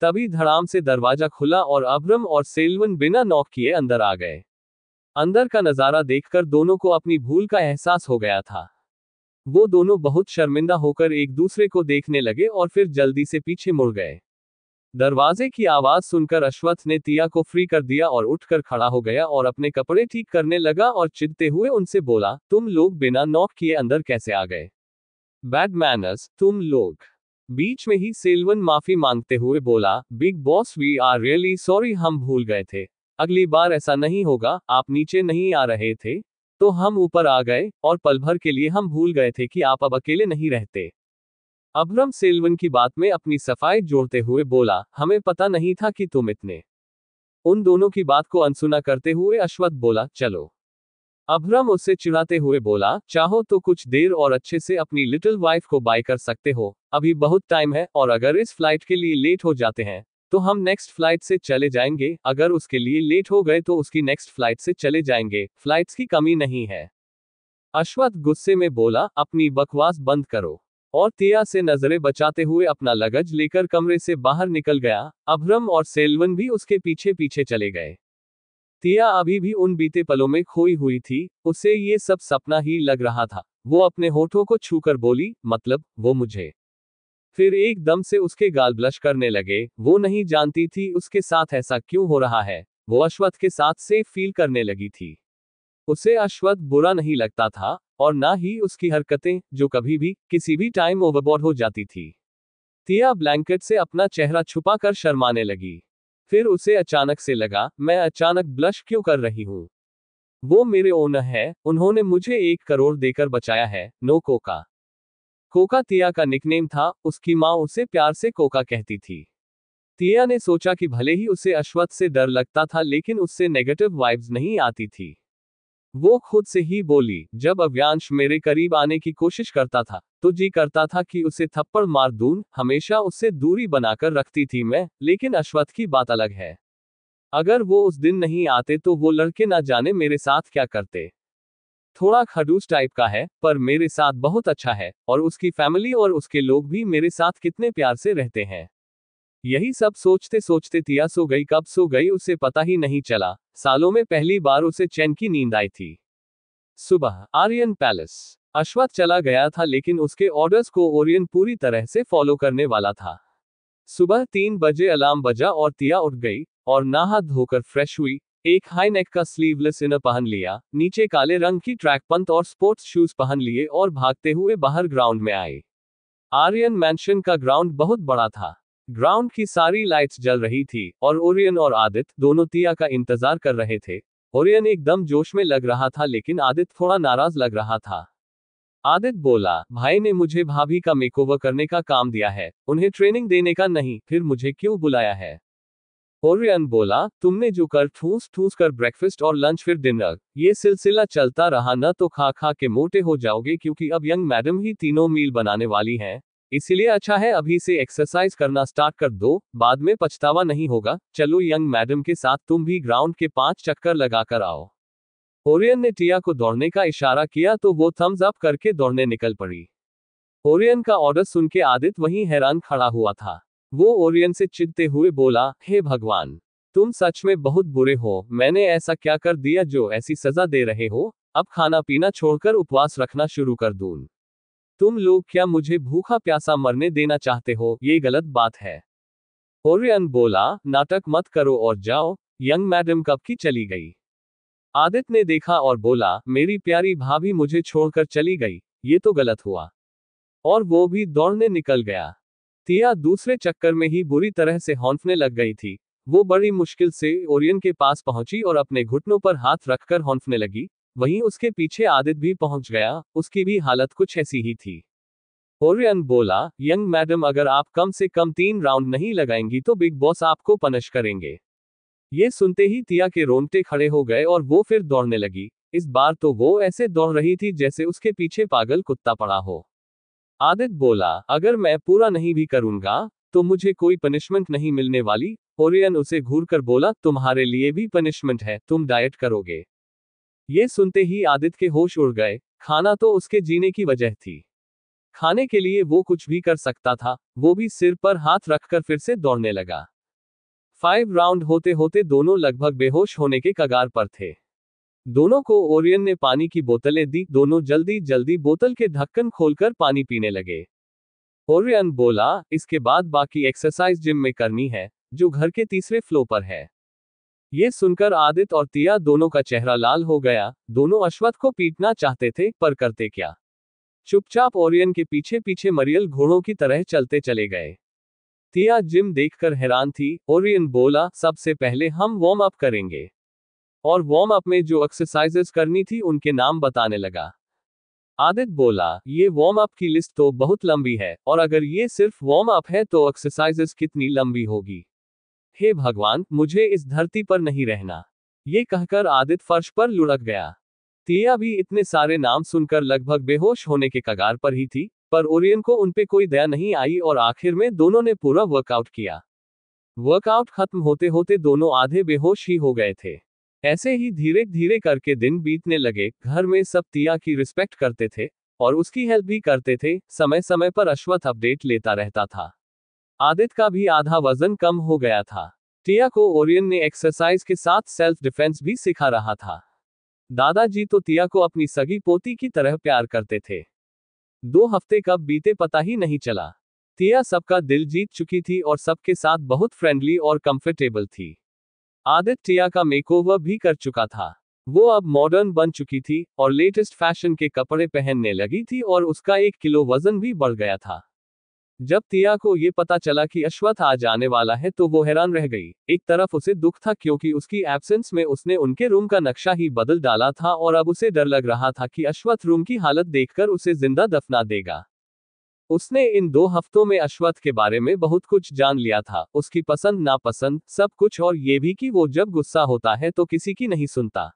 तभी धड़ाम से दरवाजा खुला और अब्रम और सेल्वन बिना नॉक किए अंदर आ गए। अंदर का नजारा देखकर दोनों को अपनी भूल का एहसास हो गया था। वो दोनों बहुत शर्मिंदा होकर एक दूसरे को देखने लगे और फिर जल्दी से पीछे मुड़ गए। दरवाजे की आवाज सुनकर अश्वत्थ ने तिया को फ्री कर दिया और उठकर खड़ा हो गया और अपने कपड़े ठीक करने लगा और चिढ़ते हुए उनसे बोला, तुम लोग बिना नॉक किए अंदर कैसे आ गए? बैड मैनर्स, तुम लोग। बीच में ही सेल्वन माफी मांगते हुए बोला, Bigg Boss we are really sorry, हम भूल गए थे, अगली बार ऐसा नहीं होगा। आप नीचे नहीं आ रहे थे तो हम ऊपर आ गए, और पल भर के लिए हम भूल गए थे कि आप अब अकेले नहीं रहते। अब्रम सेल्वन की बात में अपनी सफाई जोड़ते हुए बोला, हमें पता नहीं था कि तुम इतने। उन दोनों की बात को अनसुना करते हुए अश्वत्थ बोला, चलो। अभ्रम उससे चिढ़ाते हुए बोला, चाहो तो कुछ देर और अच्छे से अपनी लिटिल वाइफ को बाय कर सकते हो, अभी बहुत टाइम है, और अगर इस फ्लाइट के लिए लेट हो जाते हैं तो हम नेक्स्ट फ्लाइट से चले जाएंगे, अगर उसके लिए लेट हो गए तो उसकी नेक्स्ट फ्लाइट से चले जाएंगे, फ्लाइट्स की कमी नहीं है। अश्वत्थ गुस्से में बोला, अपनी बकवास बंद करो, और तिया से नजरें बचाते हुए अपना लगेज लेकर कमरे से बाहर निकल गया। अभ्रम और सेल्वन भी उसके पीछे पीछे चले गए। तिया अभी भी उन बीते पलों में खोई हुई थी, उसे ये सब सपना ही लग रहा था। वो अपने होठों को छूकर बोली, मतलब वो मुझे। फिर एकदम से उसके गाल ब्लश करने लगे। वो नहीं जानती थी उसके साथ ऐसा क्यों हो रहा है। वो अश्वत्थ के साथ सेफ फील करने लगी थी। उसे अश्वत्थ बुरा नहीं लगता था, और ना ही उसकी हरकतें, जो कभी भी किसी भी टाइम ओवरबोर्ड हो जाती थी। तिया ब्लैंकेट से अपना चेहरा छुपाकर शर्माने लगी। फिर उसे अचानक से लगा, मैं अचानक ब्लश क्यों कर रही हूं। वो मेरे ओनर है, उन्होंने मुझे 1 करोड़ देकर बचाया है। No Coca. कोका तिया का निकनेम था, उसकी माँ उसे प्यार से कोका कहती थी। तिया ने सोचा कि भले ही उसे अश्वत्थ से डर लगता था, लेकिन उससे नेगेटिव वाइब्स नहीं आती थी। वो खुद से ही बोली, जब अव्यांश मेरे करीब आने की कोशिश करता था तो जी करता था कि उसे थप्पड़ मार दूं, हमेशा उससे दूरी बनाकर रखती थी मैं, लेकिन अश्वत्थ की बात अलग है। अगर वो उस दिन नहीं आते तो वो लड़के ना जाने मेरे साथ क्या करते। थोड़ा खड़ूस टाइप का है, पर मेरे साथ बहुत अच्छा है, और उसकी फैमिली और उसके लोग भी मेरे साथ कितने प्यार से रहते हैं। यही सब सोचते सोचते तिया सो गई। कब सो गई उसे पता ही नहीं चला। सालों में पहली बार उसे चैन की नींद आई थी। सुबह आर्यन पैलेस। अश्वत्थ चला गया था, लेकिन उसके ऑर्डर्स को ओरियन पूरी तरह से फॉलो करने वाला था। सुबह 3 बजे अलार्म बजा और तिया उठ गई और नहा धोकर फ्रेश हुई। एक हाई नेक का स्लीवलेस इनर पहन लिया, नीचे काले रंग की ट्रैक पैंट और स्पोर्ट्स शूज पहन लिए, और भागते हुए बाहर ग्राउंड में आए। आर्यन मैंशन का ग्राउंड बहुत बड़ा था। ग्राउंड की सारी लाइट्स जल रही थी, और ओरियन और आदित्य दोनों तिया का इंतजार कर रहे थे। ओरियन एकदम जोश में लग रहा था, लेकिन आदित्य थोड़ा नाराज लग रहा था। आदित्य बोला, भाई ने मुझे भाभी का मेकओवर करने का काम दिया है, उन्हें ट्रेनिंग देने का नहीं, फिर मुझे क्यों बुलाया है। ओरियन बोला, तुमने जो कर ठूस ठूस कर ब्रेकफास्ट और लंच फिर डिनर, ये सिलसिला चलता रहा न तो खा खा के मोटे हो जाओगे, क्योंकि अब यंग मैडम ही तीनों मील बनाने वाली हैं। इसीलिए अच्छा है अभी से एक्सरसाइज करना स्टार्ट कर दो, बाद में पछतावा नहीं होगा। चलो यंग मैडम के साथ तुम भी ग्राउंड के 5 चक्कर लगाकर आओ। ओरियन ने टिया को दौड़ने का इशारा किया तो वो थम्स अप करके दौड़ने निकल पड़ी। ओरियन का ऑर्डर सुन के आदित्य वहीं हैरान खड़ा हुआ था। वो ओरियन से चिढ़ते हुए बोला, हे भगवान, तुम सच में बहुत बुरे हो। मैंने ऐसा क्या कर दिया जो ऐसी सजा दे रहे हो। अब खाना पीना छोड़कर उपवास रखना शुरू कर दूं। तुम लोग क्या मुझे भूखा प्यासा मरने देना चाहते हो। ये गलत बात है। ओरियन बोला, नाटक मत करो और जाओ। यंग मैडम कब की चली गई। आदित्य ने देखा और बोला, मेरी प्यारी भाभी मुझे छोड़कर चली गई, ये तो गलत हुआ। और वो भी दौड़ने निकल गया। तिया दूसरे चक्कर में ही बुरी तरह से हौंफने लग गई थी। वो बड़ी मुश्किल से ओरियन के पास पहुंची और अपने घुटनों पर हाथ रखकर हौंफने लगी। वहीं उसके पीछे आदित्य भी पहुंच गया, उसकी भी हालत कुछ ऐसी ही थी। ओरियन बोला, यंग मैडम अगर आप कम से कम 3 राउंड नहीं लगाएंगी तो बिग बॉस आपको पनिश करेंगे। ये सुनते ही तिया के रोंगटे खड़े हो गए और वो फिर दौड़ने लगी। इस बार तो वो ऐसे दौड़ रही थी जैसे उसके पीछे पागल कुत्ता पड़ा हो। आदित्य बोला, अगर मैं पूरा नहीं भी करूंगा तो मुझे कोई पनिशमेंट नहीं मिलने वाली। ओरियन उसे घूरकर बोला, तुम्हारे लिए भी पनिशमेंट है, तुम डाइट करोगे। ये सुनते ही आदित्य के होश उड़ गए। खाना तो उसके जीने की वजह थी। खाने के लिए वो कुछ भी कर सकता था। वो भी सिर पर हाथ रखकर फिर से दौड़ने लगा। 5 राउंड होते होते दोनों लगभग बेहोश होने के कगार पर थे। दोनों को ओरियन ने पानी की बोतलें दी। दोनों जल्दी जल्दी बोतल के ढक्कन खोलकर पानी पीने लगे। ओरियन बोला, इसके बाद बाकी एक्सरसाइज जिम में करनी है, जो घर के तीसरे फ्लोर पर है। ये सुनकर आदित्य और तिया दोनों का चेहरा लाल हो गया। दोनों अश्वत्थ को पीटना चाहते थे, पर करते क्या। चुपचाप ओरियन के पीछे पीछे मरियल घोड़ों की तरह चलते चले गए। तिया जिम देखकर हैरान थी। ओरियन बोला, सबसे पहले हम वार्म अप करेंगे। और वार्म अप में जो एक्सरसाइजेस करनी थी उनके नाम बताने लगा। आदित्य बोला, ये वार्म अप की लिस्ट तो बहुत लंबी है, और अगर ये सिर्फ वार्म अप है तो एक्सरसाइजेस कितनी लंबी होगी। हे भगवान, मुझे इस धरती पर नहीं रहना। ये कहकर आदित्य फर्श पर लुढ़क गया। तिया भी इतने सारे नाम सुनकर लगभग बेहोश होने के कगार पर ही थी, पर ओरियन को उनपे कोई दया नहीं आई और आखिर में दोनों ने पूरा वर्कआउट किया। वर्कआउट खत्म होते होते दोनों आधे बेहोश ही हो गए थे। ऐसे ही धीरे धीरे करके दिन बीतने लगे। घर में सब तिया की रिस्पेक्ट करते थे और उसकी हेल्प भी करते थे। समय समय पर अश्वत्थ अपडेट लेता रहता था। आदित्य का भी आधा वजन कम हो गया था। तिया को ओरियन ने एक्सरसाइज के साथ सेल्फ डिफेंस भी सिखा रहा था। दादाजी तो तिया को अपनी सगी पोती की तरह प्यार करते थे। 2 हफ्ते कब बीते पता ही नहीं चला। तिया सबका दिल जीत चुकी थी और सबके साथ बहुत फ्रेंडली और कंफर्टेबल थी। आदित्य तिया का मेकओवर भी कर चुका था। वो अब मॉडर्न बन चुकी थी और लेटेस्ट फैशन के कपड़े पहनने लगी थी और उसका 1 किलो वजन भी बढ़ गया था। जब तिया को ये पता चला कि अश्वत्थ आज आने वाला है तो वो हैरान रह गई। एक तरफ उसे दुख था क्योंकि उसकी एब्सेंस में उसने उनके रूम का नक्शा ही बदल डाला था और अब उसे डर लग रहा था कि अश्वत्थ रूम की हालत देखकर उसे जिंदा दफना देगा। उसने इन 2 हफ्तों में अश्वत्थ के बारे में बहुत कुछ जान लिया था, उसकी पसंद नापसंद सब कुछ, और ये भी कि वो जब गुस्सा होता है तो किसी की नहीं सुनता।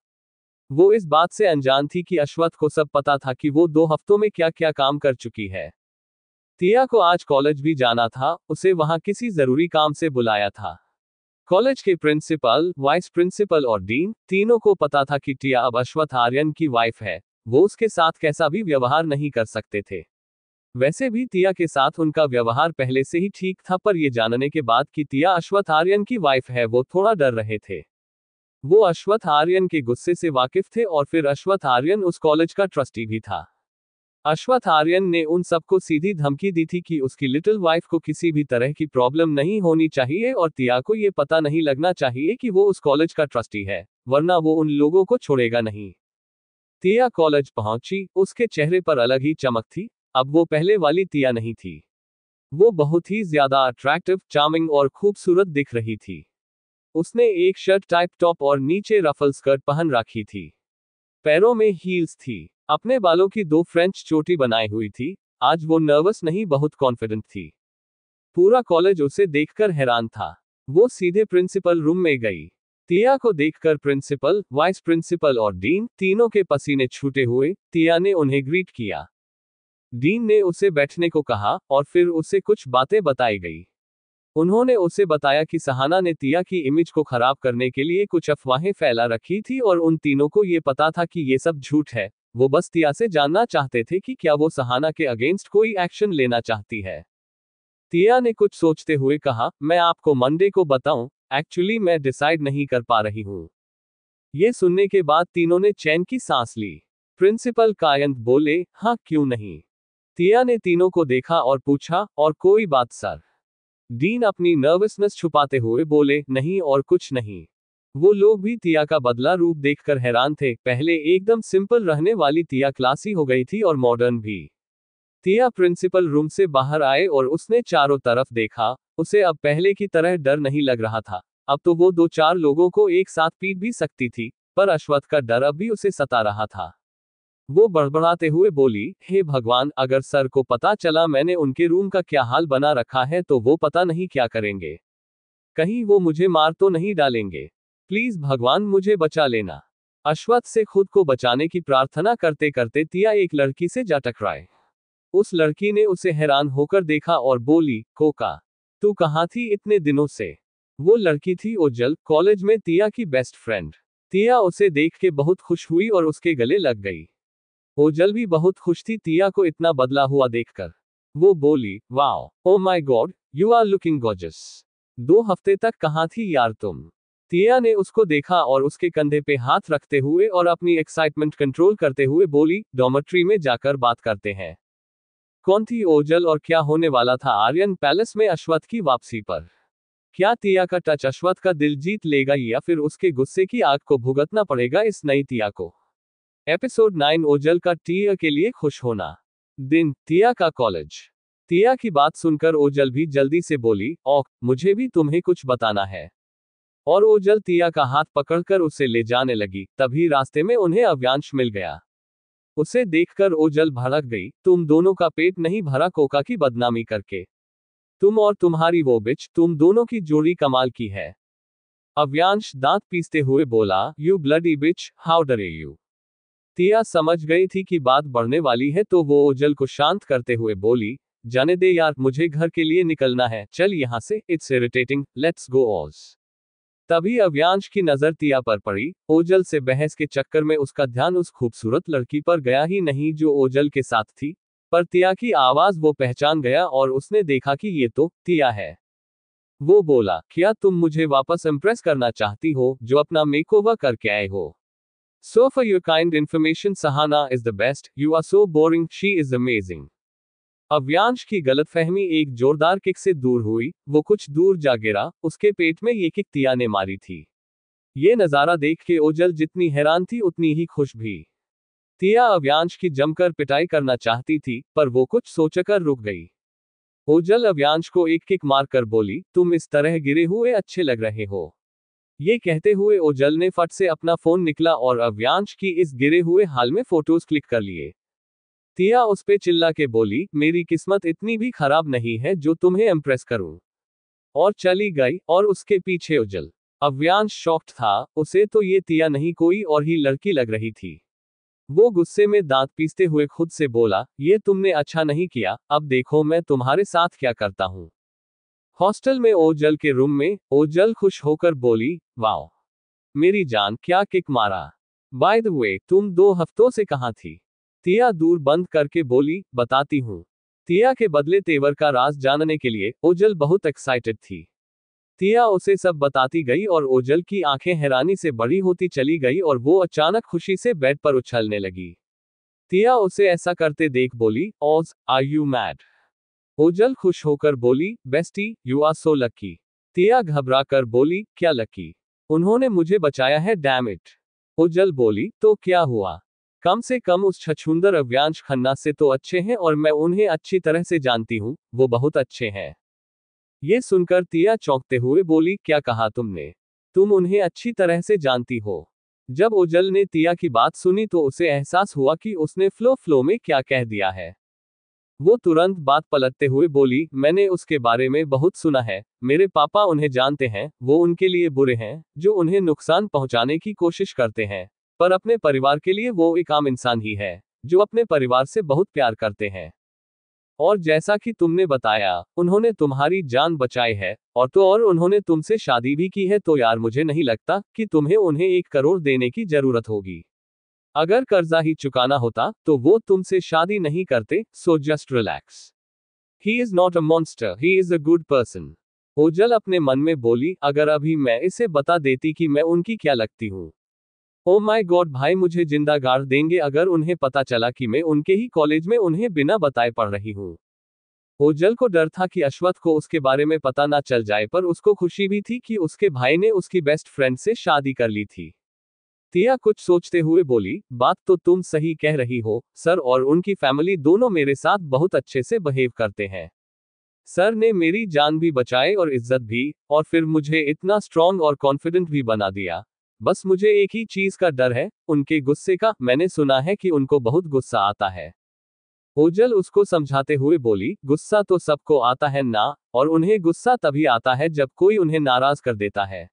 वो इस बात से अनजान थी कि अश्वत्थ को सब पता था कि वो 2 हफ्तों में क्या क्या काम कर चुकी है। तिया को आज कॉलेज भी जाना था, उसे वहां किसी जरूरी काम से बुलाया था। कॉलेज के प्रिंसिपल, वाइस प्रिंसिपल और डीन तीनों को पता था कि तिया अब अश्वत्थ आर्यन की वाइफ है। वो उसके साथ कैसा भी व्यवहार नहीं कर सकते थे। वैसे भी तिया के साथ उनका व्यवहार पहले से ही ठीक था, पर यह जानने के बाद कि तिया अश्वत्थ आर्यन की वाइफ है वो थोड़ा डर रहे थे। वो अश्वत्थ आर्यन के गुस्से से वाकिफ थे और फिर अश्वत्थ आर्यन उस कॉलेज का ट्रस्टी भी था। अश्वत्थ आर्यन ने उन सबको सीधी धमकी दी थी कि उसकी लिटिल वाइफ को किसी भी तरह की प्रॉब्लम नहीं होनी चाहिए और तिया को ये पता नहीं लगना चाहिए कि वो उस कॉलेज का ट्रस्टी है, वरना वो उन लोगों को छोड़ेगा नहीं। तिया कॉलेज पहुंची, उसके चेहरे पर अलग ही चमक थी। अब वो पहले वाली तिया नहीं थी। वो बहुत ही ज्यादा अट्रैक्टिव, चार्मिंग और खूबसूरत दिख रही थी। उसने एक शर्ट टाइप टॉप और नीचे रफल स्कर्ट पहन रखी थी। पैरों में हील्स थी। अपने बालों की 2 फ्रेंच चोटी बनाई हुई थी। आज वो नर्वस नहीं, बहुत कॉन्फिडेंट थी। पूरा कॉलेज उसे देखकर हैरान था। वो सीधे प्रिंसिपल रूम में गई। तिया को देखकर प्रिंसिपल, वाइस प्रिंसिपल और डीन तीनों के पसीने छूटे हुए। तिया ने उन्हें ग्रीट किया। डीन ने उसे बैठने को कहा और फिर उसे कुछ बातें बताई गई। उन्होंने उसे बताया कि सहाना ने तिया की इमेज को खराब करने के लिए कुछ अफवाहें फैला रखी थी और उन तीनों को ये पता था कि ये सब झूठ है। वो बस तिया से जानना चाहते थे कि क्या वो सहाना के अगेंस्ट कोई एक्शन लेना चाहती है। तिया ने कुछ सोचते हुए कहा, मैं आपको मंडे को बताऊं, एक्चुअली मैं डिसाइड नहीं कर पा रही हूं। ये सुनने के बाद तीनों ने चैन की सांस ली। प्रिंसिपल कायंत बोले, हाँ क्यों नहीं। तिया ने तीनों को देखा और पूछा, और कोई बात सर? डीन अपनी नर्वसनेस छुपाते हुए बोले, नहीं और कुछ नहीं। वो लोग भी तिया का बदला रूप देखकर हैरान थे। पहले एकदम सिंपल रहने वाली तिया क्लासी हो गई थी और मॉडर्न भी। तिया प्रिंसिपल रूम से बाहर आए और उसने चारों तरफ देखा। उसे अब पहले की तरह डर नहीं लग रहा था। अब तो वो 2-4 लोगों को एक साथ पीट भी सकती थी, पर अश्वत्थ का डर अब भी उसे सता रहा था। वो बड़बड़ाते हुए बोली, हे भगवान, अगर सर को पता चला मैंने उनके रूम का क्या हाल बना रखा है तो वो पता नहीं क्या करेंगे। कहीं वो मुझे मार तो नहीं डालेंगे। प्लीज भगवान मुझे बचा लेना। अश्वत्थ से खुद को बचाने की प्रार्थना करते करते तिया एक लड़की से जा टकराए। उस लड़की ने उसे हैरान होकर देखा और बोली, कोका, तू कहाँ थी इतने दिनों से? वो लड़की थी ओजल, कॉलेज में तिया की बेस्ट फ्रेंड। तिया उसे देख के बहुत खुश हुई और उसके गले लग गई। ओजल भी बहुत खुश थी तिया को इतना बदला हुआ देखकर। वो बोली, wow, oh my God, you are looking gorgeous. 2 हफ्ते तक कहाँ थी यार तुम? तिया ने उसको देखा और उसके कंधे पे हाथ रखते हुए और अपनी एक्साइटमेंट कंट्रोल करते हुए बोली, डॉर्मेट्री में जाकर बात करते हैं। कौन थी ओजल और क्या होने वाला था आर्यन पैलेस में अश्वत्थ की वापसी पर? क्या तिया का टच अश्वत्थ का दिल जीत लेगा या फिर उसके गुस्से की आग को भुगतना पड़ेगा इस नई तिया को? एपिसोड 9, ओजल का तिया के लिए खुश होना। दिन तिया का कॉलेज। तिया की बात सुनकर ओजल भी जल्दी से बोली, ओक, मुझे भी तुम्हें कुछ बताना है। और ओजल तिया का हाथ पकड़कर उसे ले जाने लगी, तभी रास्ते में उन्हें अव्यांश मिल गया। उसे देखकर ओजल भड़क गई, तुम दोनों का पेट नहीं भरा कोका की बदनामी करके। तुम और तुम्हारी वो बिच, तुम दोनों की जोड़ी कमाल की है। अव्यांश दांत पीसते हुए बोला, यू ब्लडी बिच, हाउ डरे यू। तिया समझ गई थी कि बात बढ़ने वाली है, तो वो ओजल को शांत करते हुए बोली, जाने दे यार, मुझे घर के लिए निकलना है, चल यहाँ से, इट्स इरिटेटिंग, लेट्स गो ऑज। तभी अव्यांश की नजर तिया पर पड़ी। ओजल से बहस के चक्कर में उसका ध्यान उस खूबसूरत लड़की पर गया ही नहीं जो ओजल के साथ थी, पर तिया की आवाज वो पहचान गया और उसने देखा कि ये तो तिया है। वो बोला, क्या तुम मुझे वापस इम्प्रेस करना चाहती हो, जो अपना मेकओवर करके आए हो? So for your kind information, Sahana is the best, you are so boring, she is amazing. Avyansh की गलतफहमी एक जोरदार किक से दूर हुई, वो कुछ दूर जा गिरा, उसके पेट में ये किक तिया ने मारी थी। ये नजारा देख के ओजल जितनी हैरान थी उतनी ही खुश भी। तिया अव्यांश की जमकर पिटाई करना चाहती थी, पर वो कुछ सोचकर रुक गई। ओजल अव्यांश को एक किक मारकर बोली, तुम इस तरह गिरे हुए अच्छे लग रहे हो। ये कहते हुए ओजल ने फट से अपना फोन निकला और अव्यांश की इस गिरे हुए हाल में फोटोज क्लिक कर लिए। तिया उस पे चिल्ला के बोली, मेरी किस्मत इतनी भी खराब नहीं है जो तुम्हें इम्प्रेस करूं। और चली गई, और उसके पीछे ओजल। अव्यांश शॉक्ड था, उसे तो ये तिया नहीं कोई और ही लड़की लग रही थी। वो गुस्से में दांत पीसते हुए खुद से बोला, ये तुमने अच्छा नहीं किया, अब देखो मैं तुम्हारे साथ क्या करता हूं। हॉस्टल में ओजल के रूम में ओजल खुश होकर बोली, वाओ मेरी जान, क्या किक मारा। बाय द वे, तुम 2 हफ्तों से कहाँ थी? तिया दूर बंद करके बोली, बताती हूँ। तिया के बदले तेवर का राज जानने के लिए ओजल बहुत एक्साइटेड थी। तिया उसे सब बताती गई और ओजल की आंखें हैरानी से बड़ी होती चली गई और वो अचानक खुशी से बेड पर उछलने लगी। तिया उसे ऐसा करते देख बोली, ओज, आर यू मैड? ओजल खुश होकर बोली, bestie, you are so lucky. Tiya घबरा कर बोली, क्या लकी? उन्होंने मुझे बचाया है, डैम इट। ओजल बोली, तो क्या हुआ? कम से कम उस छछूंदर अव्यांश खन्ना से तो अच्छे हैं, और मैं उन्हें अच्छी तरह से जानती हूँ, वो बहुत अच्छे हैं। ये सुनकर तिया चौंकते हुए बोली, क्या कहा तुमने? तुम उन्हें अच्छी तरह से जानती हो? जब ओजल ने तिया की बात सुनी तो उसे एहसास हुआ कि उसने फ्लो में क्या कह दिया है। वो तुरंत बात पलटते हुए बोली, मैंने उसके बारे में बहुत सुना है, मेरे पापा उन्हें जानते हैं, वो उनके लिए बुरे हैं, जो उन्हें नुकसान पहुंचाने की कोशिश करते हैं, पर अपने परिवार के लिए वो एक आम इंसान ही है, जो अपने परिवार से बहुत प्यार करते हैं। और जैसा कि तुमने बताया, उन्होंने तुम्हारी जान बचाई है, और तो और उन्होंने तुमसे शादी भी की है, तो यार मुझे नहीं लगता कि तुम्हें उन्हें 1 करोड़ देने की जरूरत होगी। अगर कर्जा ही चुकाना होता तो वो तुमसे शादी नहीं करते, so just relax. He is not a monster, he is a good person. Ojal अपने मन में बोली, अगर अभी मैं इसे बता देती कि मैं उनकी क्या लगती हूँ। ओ माय गॉड भाई, मुझे जिंदा गाड़ देंगे अगर उन्हें पता चला कि मैं उनके ही कॉलेज में उन्हें बिना बताए पढ़ रही हूँ। ओजल को डर था कि अश्वथ को उसके बारे में पता ना चल जाए, पर उसको खुशी भी थी कि उसके भाई ने उसकी बेस्ट फ्रेंड से शादी कर ली थी। तिया कुछ सोचते हुए बोली, बात तो तुम सही कह रही हो सर, और उनकी फैमिली दोनों मेरे साथ बहुत अच्छे से बिहेव करते हैं। सर ने मेरी जान भी बचाई और इज्जत भी, और फिर मुझे इतना स्ट्रांग और कॉन्फिडेंट भी बना दिया। बस मुझे एक ही चीज का डर है, उनके गुस्से का। मैंने सुना है कि उनको बहुत गुस्सा आता है। ओजल उसको समझाते हुए बोली, गुस्सा तो सबको आता है ना, और उन्हें गुस्सा तभी आता है जब कोई उन्हें नाराज कर देता है।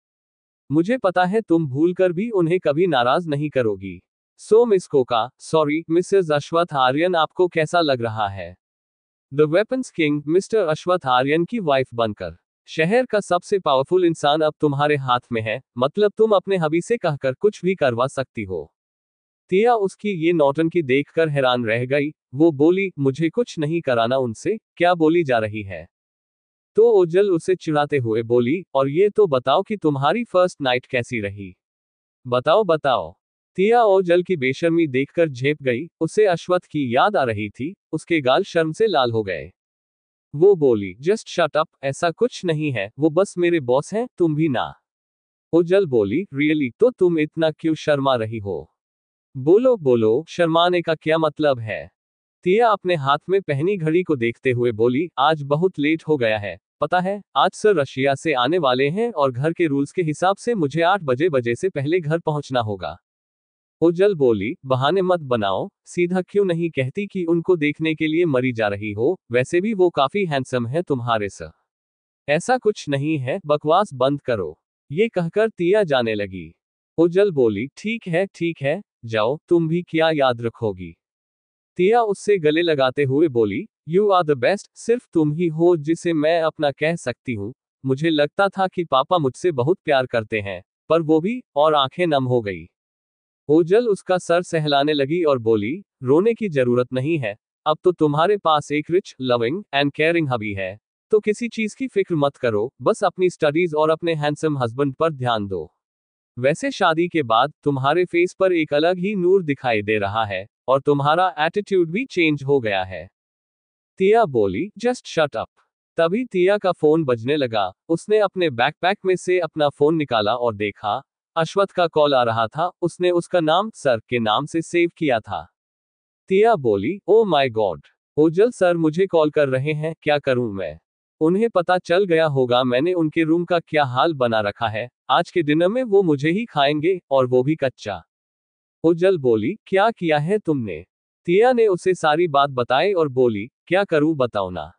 मुझे पता है तुम भूलकर भी उन्हें कभी नाराज नहीं करोगी। So miss Koka, sorry Mrs Ashwath Aryan, आपको कैसा लग रहा है? The weapons king mister Ashwath Aryan की वाइफ बनकर शहर का सबसे पावरफुल इंसान अब तुम्हारे हाथ में है, मतलब तुम अपने हबी से कहकर कुछ भी करवा सकती हो। तिया उसकी ये नौटंकी देखकर हैरान रह गई। वो बोली, मुझे कुछ नहीं कराना उनसे, क्या बोली जा रही है? तो ओजल उसे चिढ़ाते हुए बोली, और ये तो बताओ कि तुम्हारी फर्स्ट नाइट कैसी रही? बताओ बताओ। तिया ओजल की बेशर्मी देखकर झेप गई, उसे अश्वथ की याद आ रही थी, उसके गाल शर्म से लाल हो गए। वो बोली, जस्ट शट अप, ऐसा कुछ नहीं है, वो बस मेरे बॉस हैं, तुम भी ना। ओजल बोली, रियली, तो तुम इतना क्यों शर्मा रही हो? बोलो बोलो, शर्माने का क्या मतलब है? तिया अपने हाथ में पहनी घड़ी को देखते हुए बोली, आज बहुत लेट हो गया है, पता है, आज सर रशिया से आने वाले हैं और घर के रूल्स के हिसाब से मुझे 8 बजे से पहले घर पहुंचना होगा। ओजल बोली, बहाने मत बनाओ, सीधा क्यों नहीं कहती कि उनको देखने के लिए मरी जा रही हो, वैसे भी वो काफी हैंडसम है तुम्हारे सर। ऐसा कुछ नहीं है, बकवास बंद करो। ये कहकर तिया जाने लगी। ओजल बोली, ठीक है, जाओ, तुम भी क्या याद रखोगी। तिया उससे गले लगाते हुए बोली, यू आर द बेस्ट, सिर्फ तुम ही हो जिसे मैं अपना कह सकती हूँ। मुझे लगता था कि पापा मुझसे बहुत प्यार करते हैं, पर वो भी, और आंखें नम हो गई। ओजल उसका सर सहलाने लगी और बोली, रोने की जरूरत नहीं है, अब तो तुम्हारे पास एक रिच, लविंग एंड केयरिंग हबी है, तो किसी चीज की फिक्र मत करो, बस अपनी स्टडीज और अपने हैंडसम हस्बैंड पर ध्यान दो। वैसे शादी के बाद तुम्हारे फेस पर एक अलग ही नूर दिखाई दे रहा है, और तुम्हारा एटीट्यूड भी चेंज हो गया है। तिया बोली, जस्ट शट अप। तभी तिया का फोन बजने लगा। उसने अपने बैकपैक में से अपना फोन निकाला और देखा, अश्वथ का कॉल आ रहा था। उसने उसका नाम सर के नाम से सेव किया था। तिया बोली, ओ माय गॉड, ओजल सर मुझे कॉल कर रहे हैं, क्या करूं मैं। उन्हें पता चल गया होगा मैंने उनके रूम का क्या हाल बना रखा है, आज के डिनर में वो मुझे ही खाएंगे, और वो भी कच्चा। ओजल बोली, क्या किया है तुमने। तिया ने उसे सारी बात बताई और बोली, क्या करूं बताओ ना।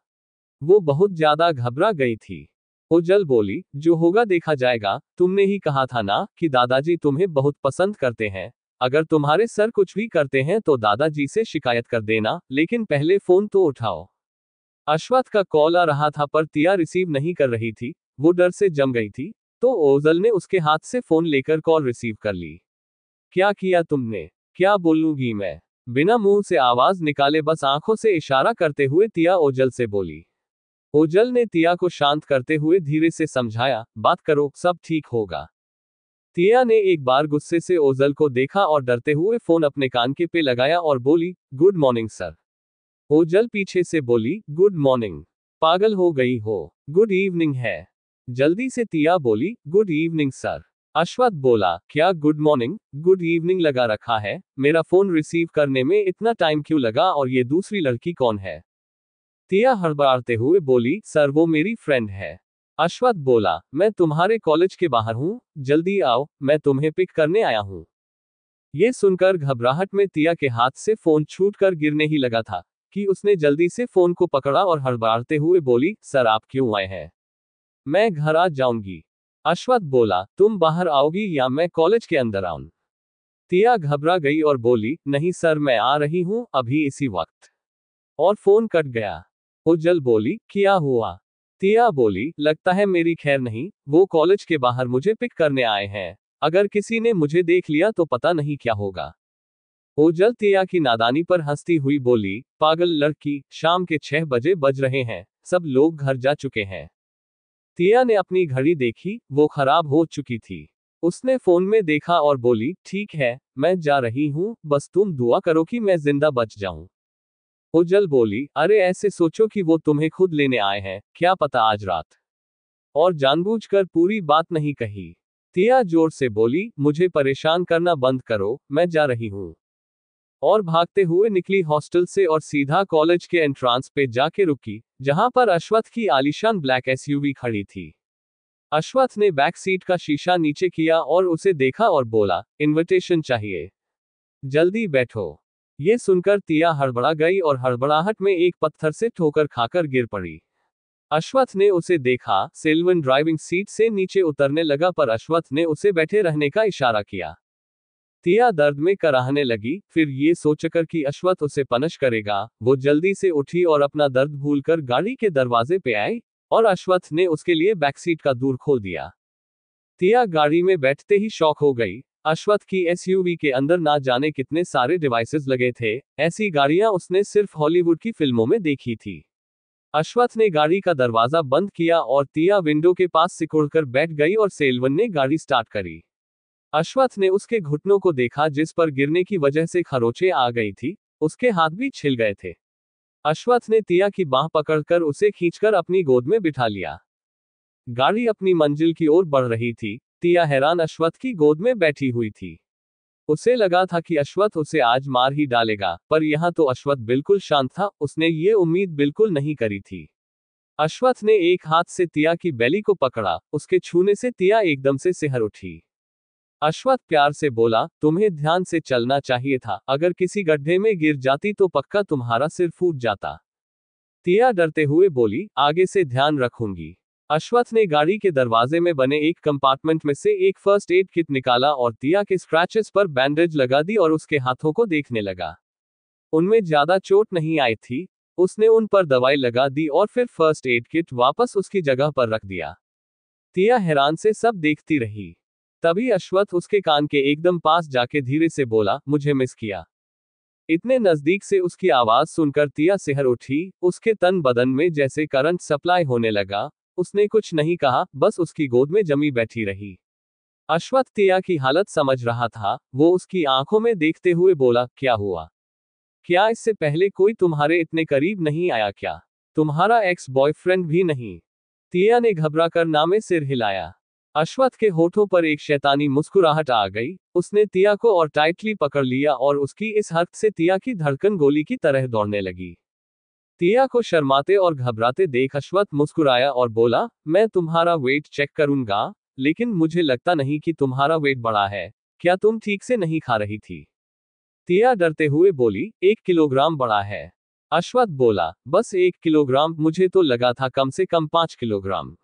वो बहुत ज्यादा घबरा गई थी। ओजल बोली, जो होगा देखा जाएगा, तुमने ही कहा था ना कि दादाजी तुम्हें बहुत पसंद करते हैं, अगर तुम्हारे सर कुछ भी करते हैं तो दादाजी से शिकायत कर देना, लेकिन पहले फोन तो उठाओ। अश्वथ का कॉल आ रहा था पर तिया रिसीव नहीं कर रही थी, वो डर से जम गई थी, तो ओजल ने उसके हाथ से फोन लेकर कॉल रिसीव कर ली। क्या किया तुमने, क्या बोलूंगी मैं। बिना मुंह से आवाज निकाले बस आंखों से इशारा करते हुए तिया ओजल से बोली। ओजल ने तिया को शांत करते हुए धीरे से समझाया, बात करो, सब ठीक होगा। तिया ने एक बार गुस्से से ओजल को देखा और डरते हुए फोन अपने कान के पे लगाया और बोली, गुड मॉर्निंग सर। ओजल पीछे से बोली, गुड मॉर्निंग, पागल हो गई हो, गुड इवनिंग है। जल्दी से तिया बोली, गुड इवनिंग सर। अश्वथ बोला, क्या गुड मॉर्निंग गुड इवनिंग लगा रखा है, मेरा फोन रिसीव करने में इतना टाइम क्यों लगा, और ये दूसरी लड़की कौन है। तिया हड़बड़ाते हुए बोली, सर वो मेरी फ्रेंड है। अश्वथ बोला, मैं तुम्हारे कॉलेज के बाहर हूँ, जल्दी आओ, मैं तुम्हें पिक करने आया हूँ। ये सुनकर घबराहट में तिया के हाथ से फोन छूटकर गिरने ही लगा था कि उसने जल्दी से फोन को पकड़ा और हड़बड़ाते हुए बोली, सर आप क्यों आए हैं, मैं घर आ जाऊंगी। अश्वथ बोला, तुम बाहर आओगी या मैं कॉलेज के अंदर आऊं। तिया घबरा गई और बोली, नहीं सर मैं आ रही हूं अभी इसी वक्त। और फोन कट गया। उज्जल बोली, क्या हुआ। तिया बोली, लगता है मेरी खैर नहीं, वो कॉलेज के बाहर मुझे पिक करने आए हैं, अगर किसी ने मुझे देख लिया तो पता नहीं क्या होगा। ओजल तिया की नादानी पर हंसती हुई बोली, पागल लड़की, शाम के 6 बजे बज रहे हैं, सब लोग घर जा चुके हैं। तिया ने अपनी घड़ी देखी, वो खराब हो चुकी थी। उसने फोन में देखा और बोली, ठीक है, मैं जा रही हूँ, बस तुम दुआ करो कि मैं जिंदा बच जाऊं। ओजल बोली, अरे ऐसे सोचो कि वो तुम्हें खुद लेने आए हैं, क्या पता आज रात। और जानबूझकर पूरी बात नहीं कही। तिया जोर से बोली, मुझे परेशान करना बंद करो, मैं जा रही हूँ। और भागते हुए निकली हॉस्टल से और सीधा कॉलेज के एंट्रांस पे जाके रुकी, जहां पर अश्वथ की आलीशान ब्लैक एसयूवी खड़ी थी। अश्वथ ने बैक सीट का शीशा नीचे किया और उसे देखा और बोला, इनविटेशन चाहिए, जल्दी बैठो। ये सुनकर तिया हड़बड़ा गई और हड़बड़ाहट में एक पत्थर से ठोकर खाकर गिर पड़ी। अश्वथ ने उसे देखा, सेल्वन ड्राइविंग सीट से नीचे उतरने लगा पर अश्वथ ने उसे बैठे रहने का इशारा किया। तिया दर्द में कराहने लगी, फिर ये सोचकर कि अश्वथ उसे पनिश करेगा, वो जल्दी से उठी और अपना दर्द भूलकर गाड़ी के दरवाजे पे आई, और अश्वथ ने उसके लिए बैकसीट का दूर खोल दिया। तिया गाड़ी में बैठते ही शॉक हो गई। अश्वथ की एसयूवी के अंदर ना जाने कितने सारे डिवाइसेस लगे थे, ऐसी गाड़ियां उसने सिर्फ हॉलीवुड की फिल्मों में देखी थी। अश्वथ ने गाड़ी का दरवाजा बंद किया और तिया विंडो के पास सिकुड़कर बैठ गई और सेल्वन ने गाड़ी स्टार्ट करी। अश्वथ ने उसके घुटनों को देखा जिस पर गिरने की वजह से खरोंचें आ गई थी, उसके हाथ भी छिल गए थे। अश्वथ ने तिया की बांह पकड़कर उसे खींचकर अपनी गोद में बिठा लिया। गाड़ी अपनी मंजिल की ओर बढ़ रही थी, तिया हैरान अश्वथ की गोद में बैठी हुई थी। उसे लगा था कि अश्वत्थ उसे आज मार ही डालेगा, पर यहाँ तो अश्वत्थ बिल्कुल शांत था, उसने ये उम्मीद बिल्कुल नहीं करी थी। अश्वत्थ ने एक हाथ से तिया की बेली को पकड़ा, उसके छूने से तिया एकदम से सिहर उठी। अश्वत्थ प्यार से बोला, तुम्हें ध्यान से चलना चाहिए था, अगर किसी गड्ढे में गिर जाती तो पक्का तुम्हारा सिर फूट जाता। तिया डरते हुए बोली, आगे से ध्यान रखूंगी। अश्वत्थ ने गाड़ी के दरवाजे में बने एक कंपार्टमेंट में से एक फर्स्ट एड किट निकाला और तिया के स्क्रैचेस पर बैंडेज लगा दी और उसके हाथों को देखने लगा। उनमें ज्यादा चोट नहीं आई थी। उसने उन पर दवाई लगा दी और फिर फर्स्ट एड किट वापस उसकी जगह पर रख दिया। तिया हैरान से सब देखती रही। तभी अश्वत्थ उसके कान के एकदम पास जाके धीरे से बोला, मुझे मिस किया। इतने नजदीक से उसकी आवाज सुनकर तिया सिहर उठी, उसके तन बदन में जैसे करंट सप्लाई होने लगा। उसने कुछ नहीं कहा, बस उसकी गोद में जमी बैठी रही। अश्वत्थ तिया की हालत समझ रहा था, वो उसकी आंखों में देखते हुए बोला, क्या हुआ? क्या इससे पहले कोई तुम्हारे इतने करीब नहीं आया क्या? तुम्हारा एक्स बॉयफ्रेंड भी नहीं? तिया ने घबराकर ना में सिर हिलाया। अश्वत्थ के होठों पर एक शैतानी मुस्कुराहट आ गई। उसने तिया को और टाइटली पकड़ लिया और उसकी इस हरकत से तिया की धड़कन गोली की तरह दौड़ने लगी। तिया को शर्माते और घबराते देख अश्वत्थ मुस्कुराया और बोला, मैं तुम्हारा वेट चेक करूंगा, लेकिन मुझे लगता नहीं कि तुम्हारा वेट बढ़ा है। क्या तुम ठीक से नहीं खा रही थी? तिया डरते हुए बोली, 1 किलोग्राम बढ़ा है। अश्वत्थ बोला, बस 1 किलोग्राम? मुझे तो लगा था कम से कम 5 किलोग्राम।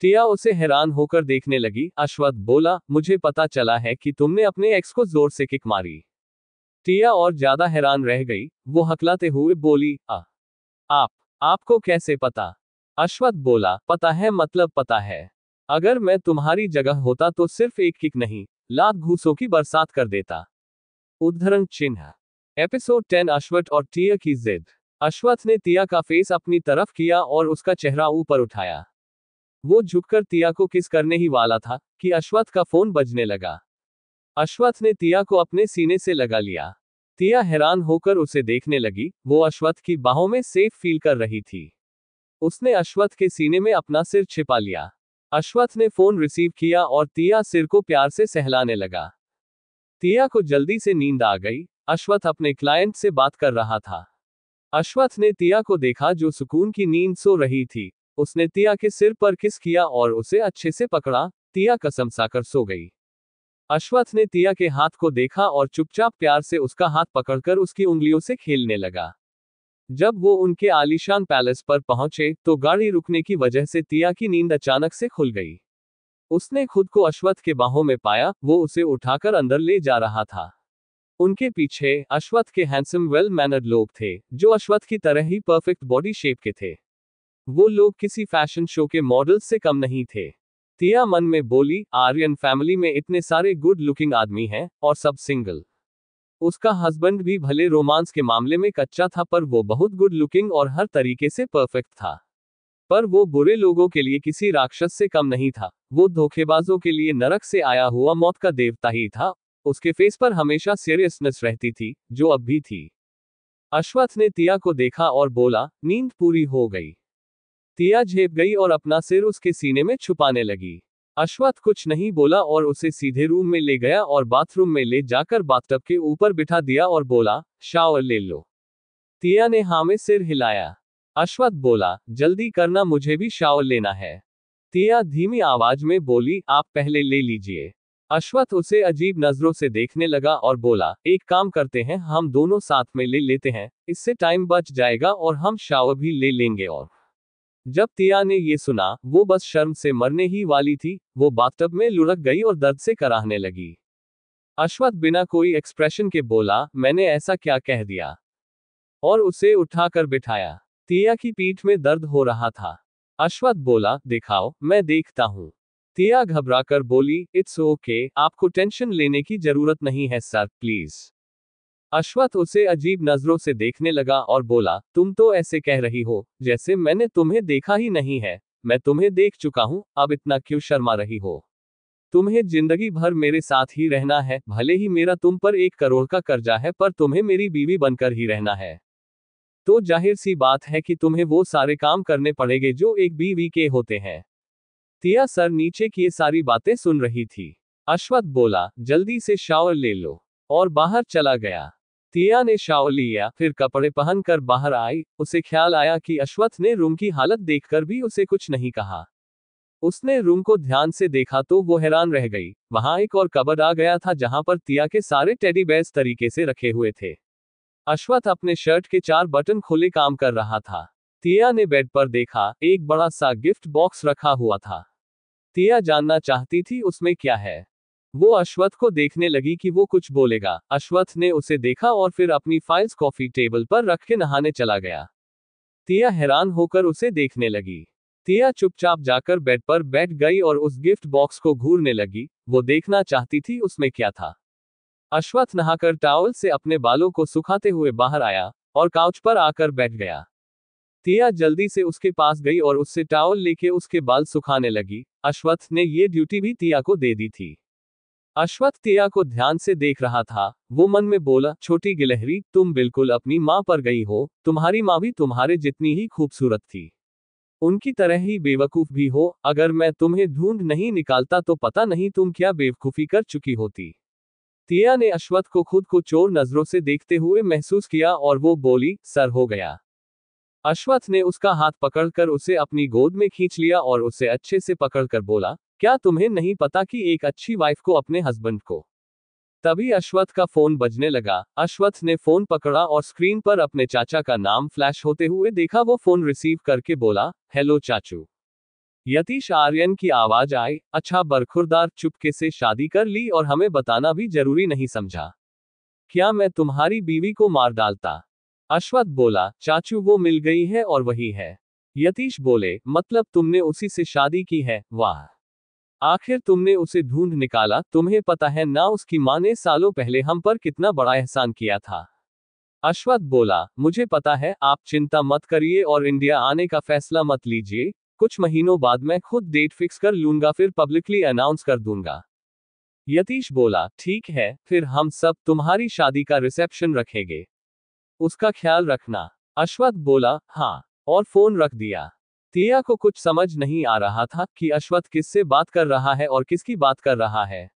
तिया उसे हैरान होकर देखने लगी। अश्वत्थ बोला, मुझे पता चला है कि तुमने अपने एक्स को जोर से किक मारी। तिया और ज्यादा हैरान रह गई। वो हकलाते हुए बोली, आपको कैसे पता? अश्वत्थ बोला, पता है मतलब पता है। अगर मैं तुम्हारी जगह होता तो सिर्फ एक किक नहीं, लात घूसों की बरसात कर देता। उद्धरण चिन्ह। एपिसोड 10 अश्वत्थ और तिया की जिद। अश्वत्थ ने तिया का फेस अपनी तरफ किया और उसका चेहरा ऊपर उठाया। वो झुककर तिया को किस करने ही वाला था कि अश्वत्थ का फोन बजने लगा। अश्वत्थ ने तिया को अपने सीने से लगा लिया। तिया हैरान होकर उसे देखने लगी। वो अश्वत्थ की बाहों में सेफ फील कर रही थी। उसने अश्वत्थ के सीने में अपना सिर छिपा लिया। अश्वत्थ ने फोन रिसीव किया और तिया सिर को प्यार से सहलाने लगा। तिया को जल्दी से नींद आ गई। अश्वत्थ अपने क्लाइंट से बात कर रहा था। अश्वत्थ ने तिया को देखा जो सुकून की नींद सो रही थी। उसने तिया के सिर पर किस किया और उसे अच्छे से पकड़ा। तिया कसम खाकर सो गई। अश्वत्थ ने तिया के हाथ को देखा और चुपचाप प्यार से उसका हाथ पकड़कर उसकी उंगलियों से खेलने लगा। जब वो उनके आलीशान पैलेस पर पहुंचे तो गाड़ी रुकने की वजह से तिया की नींद अचानक से खुल गई। उसने खुद को अश्वत्थ के बाहों में पाया। वो उसे उठाकर अंदर ले जा रहा था। उनके पीछे अश्वत्थ के हैंडसम वेल मैनर्ड लोग थे, जो अश्वत्थ की तरह ही परफेक्ट बॉडी शेप के थे। वो लोग किसी फैशन शो के मॉडल्स से कम नहीं थे। तिया मन में बोली, आर्यन फैमिली में इतने सारे गुड लुकिंग आदमी हैं, और सब सिंगल। उसका हस्बैंड भी भले रोमांस के मामले में कच्चा था, पर वो बहुत गुड लुकिंग और हर तरीके से परफेक्ट था। पर वो बुरे लोगों के लिए किसी राक्षस से कम नहीं था। वो धोखेबाजों के लिए नरक से आया हुआ मौत का देवता ही था। उसके फेस पर हमेशा सीरियसनेस रहती थी, जो अब भी थी। अश्वत्थ ने तिया को देखा और बोला, नींद पूरी हो गई? तिया झेप गई और अपना सिर उसके सीने में छुपाने लगी। अश्वत्थ कुछ नहीं बोला और उसे सीधे रूम में ले गया और बाथरूम में ले जाकर बाथटब के ऊपर बिठा दिया और बोला, शावर ले लो। तिया ने हाँ में सिर हिलाया। अश्वत्थ बोला, जल्दी करना, मुझे भी शावर लेना है। तिया धीमी आवाज में बोली, आप पहले ले लीजिए। अश्वत्थ उसे अजीब नजरों से देखने लगा और बोला, एक काम करते हैं, हम दोनों साथ में ले लेते हैं, इससे टाइम बच जाएगा और हम शावर भी ले लेंगे। और जब तिया ने ये सुना, वो बस शर्म से मरने ही वाली थी। वो बाथटब में लुढ़क गई और दर्द से कराहने लगी। अश्वत्थ बिना कोई एक्सप्रेशन के बोला, मैंने ऐसा क्या कह दिया? और उसे उठाकर बिठाया। तिया की पीठ में दर्द हो रहा था। अश्वत्थ बोला, दिखाओ, मैं देखता हूं। तिया घबराकर बोली, इट्स ओके, आपको टेंशन लेने की जरूरत नहीं है सर, प्लीज। अश्वत्थ उसे अजीब नजरों से देखने लगा और बोला, तुम तो ऐसे कह रही हो जैसे मैंने तुम्हें देखा ही नहीं है। मैं तुम्हें देख चुका हूं, अब इतना क्यों शर्मा रही हो? तुम्हें जिंदगी भर मेरे साथ ही रहना है, भले ही मेरा तुम पर 1 करोड़ का कर्जा है, पर तुम्हें मेरी बीवी बनकर ही रहना है। तो जाहिर सी बात है कि तुम्हें वो सारे काम करने पड़ेंगे जो एक बीवी के होते हैं। तिया सर नीचे की ये सारी बातें सुन रही थी। अश्वत्थ बोला, जल्दी से शावर ले लो। और बाहर चला गया। तिया ने शावर लिया, फिर कपड़े पहनकर बाहर आई। उसे ख्याल आया कि अश्वत्थ ने रूम की हालत देखकर भी उसे कुछ नहीं कहा। उसने रूम को ध्यान से देखा तो वो हैरान रह गई। वहां एक और कबर्ड आ गया था जहां पर तिया के सारे टेडी बेयर्स तरीके से रखे हुए थे। अश्वत्थ अपने शर्ट के 4 बटन खोले काम कर रहा था। तिया ने बेड पर देखा, एक बड़ा सा गिफ्ट बॉक्स रखा हुआ था। तिया जानना चाहती थी उसमें क्या है। वो अश्वत्थ को देखने लगी कि वो कुछ बोलेगा। अश्वत्थ ने उसे देखा और फिर अपनी फाइल्स कॉफी टेबल पर रख के नहाने चला गया। तिया हैरान होकर उसे देखने लगी। तिया चुपचाप जाकर बेड पर बैठ गई और उस गिफ्ट बॉक्स को घूरने लगी। वो देखना चाहती थी उसमें क्या था। अश्वत्थ नहाकर टॉवल से अपने बालों को सुखाते हुए बाहर आया और काउच पर आकर बैठ गया। तिया जल्दी से उसके पास गई और उससे टॉवल लेके उसके बाल सुखाने लगी। अश्वत्थ ने ये ड्यूटी भी तिया को दे दी थी। अश्वत्थ तिया को ध्यान से देख रहा था। वो मन में बोला, छोटी गिलहरी, तुम बिल्कुल अपनी माँ पर गई हो। तुम्हारी माँ भी तुम्हारे जितनी ही खूबसूरत थी, उनकी तरह ही बेवकूफ भी हो। अगर मैं तुम्हें ढूंढ नहीं निकालता तो पता नहीं तुम क्या बेवकूफी कर चुकी होती। तिया ने अश्वत्थ को खुद को चोर नजरों से देखते हुए महसूस किया और वो बोली, सर हो गया। अश्वत्थ ने उसका हाथ पकड़कर उसे अपनी गोद में खींच लिया और उसे अच्छे से पकड़कर बोला, क्या तुम्हें नहीं पता कि एक अच्छी वाइफ को अपने हस्बैंड को। तभी अश्वत्थ का फोन बजने लगा। अश्वत्थ ने फोन पकड़ा और स्क्रीन पर अपने चाचा का नाम फ्लैश होते हुए देखा। वो फोन रिसीव करके बोला, हेलो चाचू। यतीश आर्यन की आवाज आई। अच्छा बरखुरदार, चुपके से शादी कर ली और हमें बताना भी जरूरी नहीं समझा। क्या मैं तुम्हारी बीवी को मार डालता। अश्वत्थ बोला, चाचू वो मिल गई है और वही है। यतीश बोले, मतलब तुमने उसी से शादी की है। वाह, आखिर तुमने उसे ढूंढ निकाला। तुम्हें पता है ना उसकी माँ ने सालों पहले हम पर कितना बड़ा एहसान किया था। अश्वत्थ बोला, मुझे पता है, आप चिंता मत करिए और इंडिया आने का फैसला मत लीजिए। कुछ महीनों बाद मैं खुद डेट फिक्स कर लूंगा, फिर पब्लिकली अनाउंस कर दूंगा। यतीश बोला, ठीक है, फिर हम सब तुम्हारी शादी का रिसेप्शन रखेंगे। उसका ख्याल रखना। अश्वत्थ बोला, हाँ, और फोन रख दिया। तिया को कुछ समझ नहीं आ रहा था कि अश्वत्थ किससे बात कर रहा है और किसकी बात कर रहा है।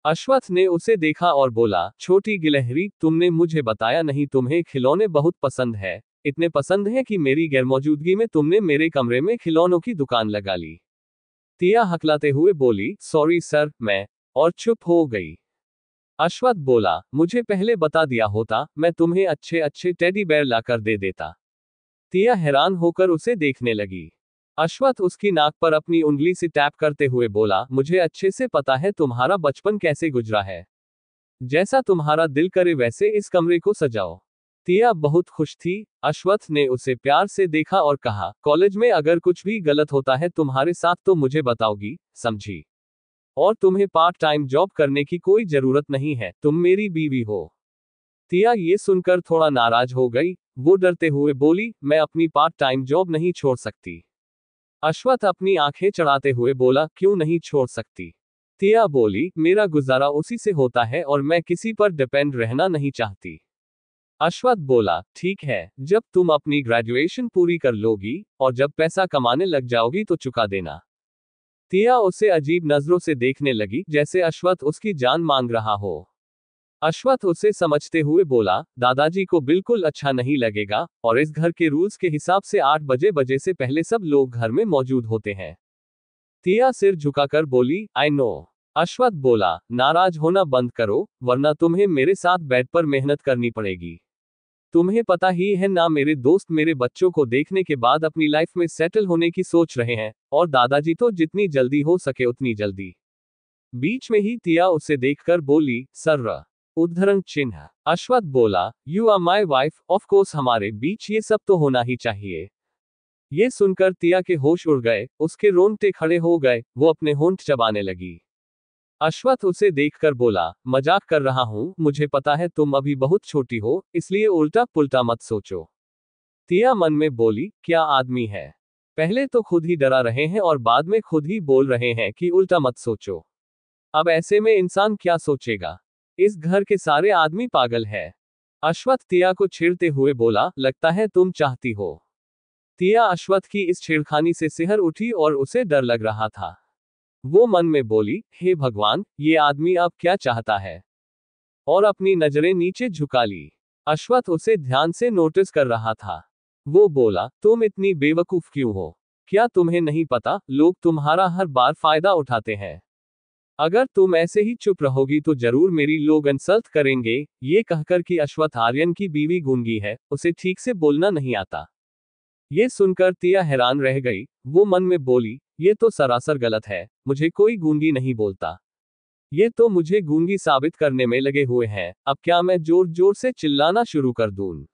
अश्वत्थ ने उसे देखा और बोला, छोटी गिलहरी, तुमने मुझे बताया नहीं तुम्हें खिलौने बहुत पसंद है। इतने पसंद है कि मेरी गैरमौजूदगी में तुमने मेरे कमरे में खिलौनों की दुकान लगा ली। तिया हकलाते हुए बोली, सॉरी सर, मैं, और चुप हो गई। अश्वत्थ बोला, मुझे पहले बता दिया होता, मैं तुम्हें अच्छे अच्छे टेडी बेयर लाकर दे देता। तिया हैरान होकर उसे देखने लगी। अश्वत्थ उसकी नाक पर अपनी उंगली से टैप करते हुए बोला, मुझे अच्छे से पता है तुम्हारा बचपन कैसे गुजरा है। जैसा तुम्हारा दिल करे वैसे इस कमरे को सजाओ। तिया बहुत खुश थी। अश्वत्थ ने उसे प्यार से देखा और कहा, कॉलेज में अगर कुछ भी गलत होता है तुम्हारे साथ तो मुझे बताओगी, समझी। और तुम्हें पार्ट टाइम जॉब करने की कोई जरूरत नहीं है, तुम मेरी बीवी हो। तिया ये सुनकर थोड़ा नाराज हो गई। वो डरते हुए बोली, मैं अपनी पार्ट टाइम जॉब नहीं छोड़ सकती। अश्वत्थ अपनी आंखें चढ़ाते हुए बोला, क्यों नहीं छोड़ सकती। तिया बोली, मेरा गुजारा उसी से होता है और मैं किसी पर डिपेंड रहना नहीं चाहती। अश्वत्थ बोला, ठीक है, जब तुम अपनी ग्रेजुएशन पूरी कर लोगी और जब पैसा कमाने लग जाओगी तो चुका देना। तिया उसे अजीब नजरों से देखने लगी, जैसे अश्वत्थ उसकी जान मांग रहा हो। अश्वत्थ उसे समझते हुए बोला, दादाजी को बिल्कुल अच्छा नहीं लगेगा, और इस घर के रूल्स के हिसाब से 8 बजे से पहले सब लोग घर में मौजूद होते हैं। तिया सिर झुकाकर बोली, आई नो। अश्वत्थ बोला, नाराज होना बंद करो, वरना तुम्हें मेरे साथ बेड पर मेहनत करनी पड़ेगी। तुम्हें पता ही है ना, मेरे दोस्त मेरे बच्चों को देखने के बाद अपनी लाइफ में सेटल होने की सोच रहे हैं, और दादाजी तो जितनी जल्दी हो सके उतनी जल्दी। बीच में ही तिया उसे देखकर बोली, सर, उद्धरण चिन्ह। अश्वत्थ बोला, you are my wife, of course हमारे बीच ये सब तो होना ही चाहिए। ये सुनकर तिया के होश उड़ गए, उसके रोंगटे खड़े हो गए, वो अपने होंठ चबाने लगी। अश्वत्थ उसे देखकर बोला, मजाक कर रहा हूं, मुझे पता है तुम अभी बहुत छोटी हो, इसलिए उल्टा पुल्टा मत सोचो। तिया मन में बोली, क्या आदमी है, पहले तो खुद ही डरा रहे हैं और बाद में खुद ही बोल रहे हैं कि उल्टा मत सोचो। अब ऐसे में इंसान क्या सोचेगा। इस घर के सारे आदमी पागल है। अश्वत्थ तिया को छेड़ते हुए बोला, लगता है तुम चाहती हो। तिया अश्वत्थ की इस छेड़खानी से सिहर उठी और उसे डर लग रहा था। वो मन में बोली, हे भगवान, ये आदमी अब क्या चाहता है। और अपनी नजरें नीचे झुका ली। अश्वत्थ उसे ध्यान से नोटिस कर रहा था। वो बोला, तुम इतनी बेवकूफ क्यों हो? क्या तुम्हें नहीं पता, लोग तुम्हारा हर बार फायदा उठाते हैं। अगर तुम ऐसे ही चुप रहोगी तो जरूर मेरी लोग इंसल्ट करेंगे। ये कहकर कि अश्वत्थ आर्यन की बीवी गूंगी है, उसे ठीक से बोलना नहीं आता। ये सुनकर तिया हैरान रह गई। वो मन में बोली, ये तो सरासर गलत है, मुझे कोई गूंगी नहीं बोलता। ये तो मुझे गूंगी साबित करने में लगे हुए हैं। अब क्या मैं जोर जोर से चिल्लाना शुरू कर दूं?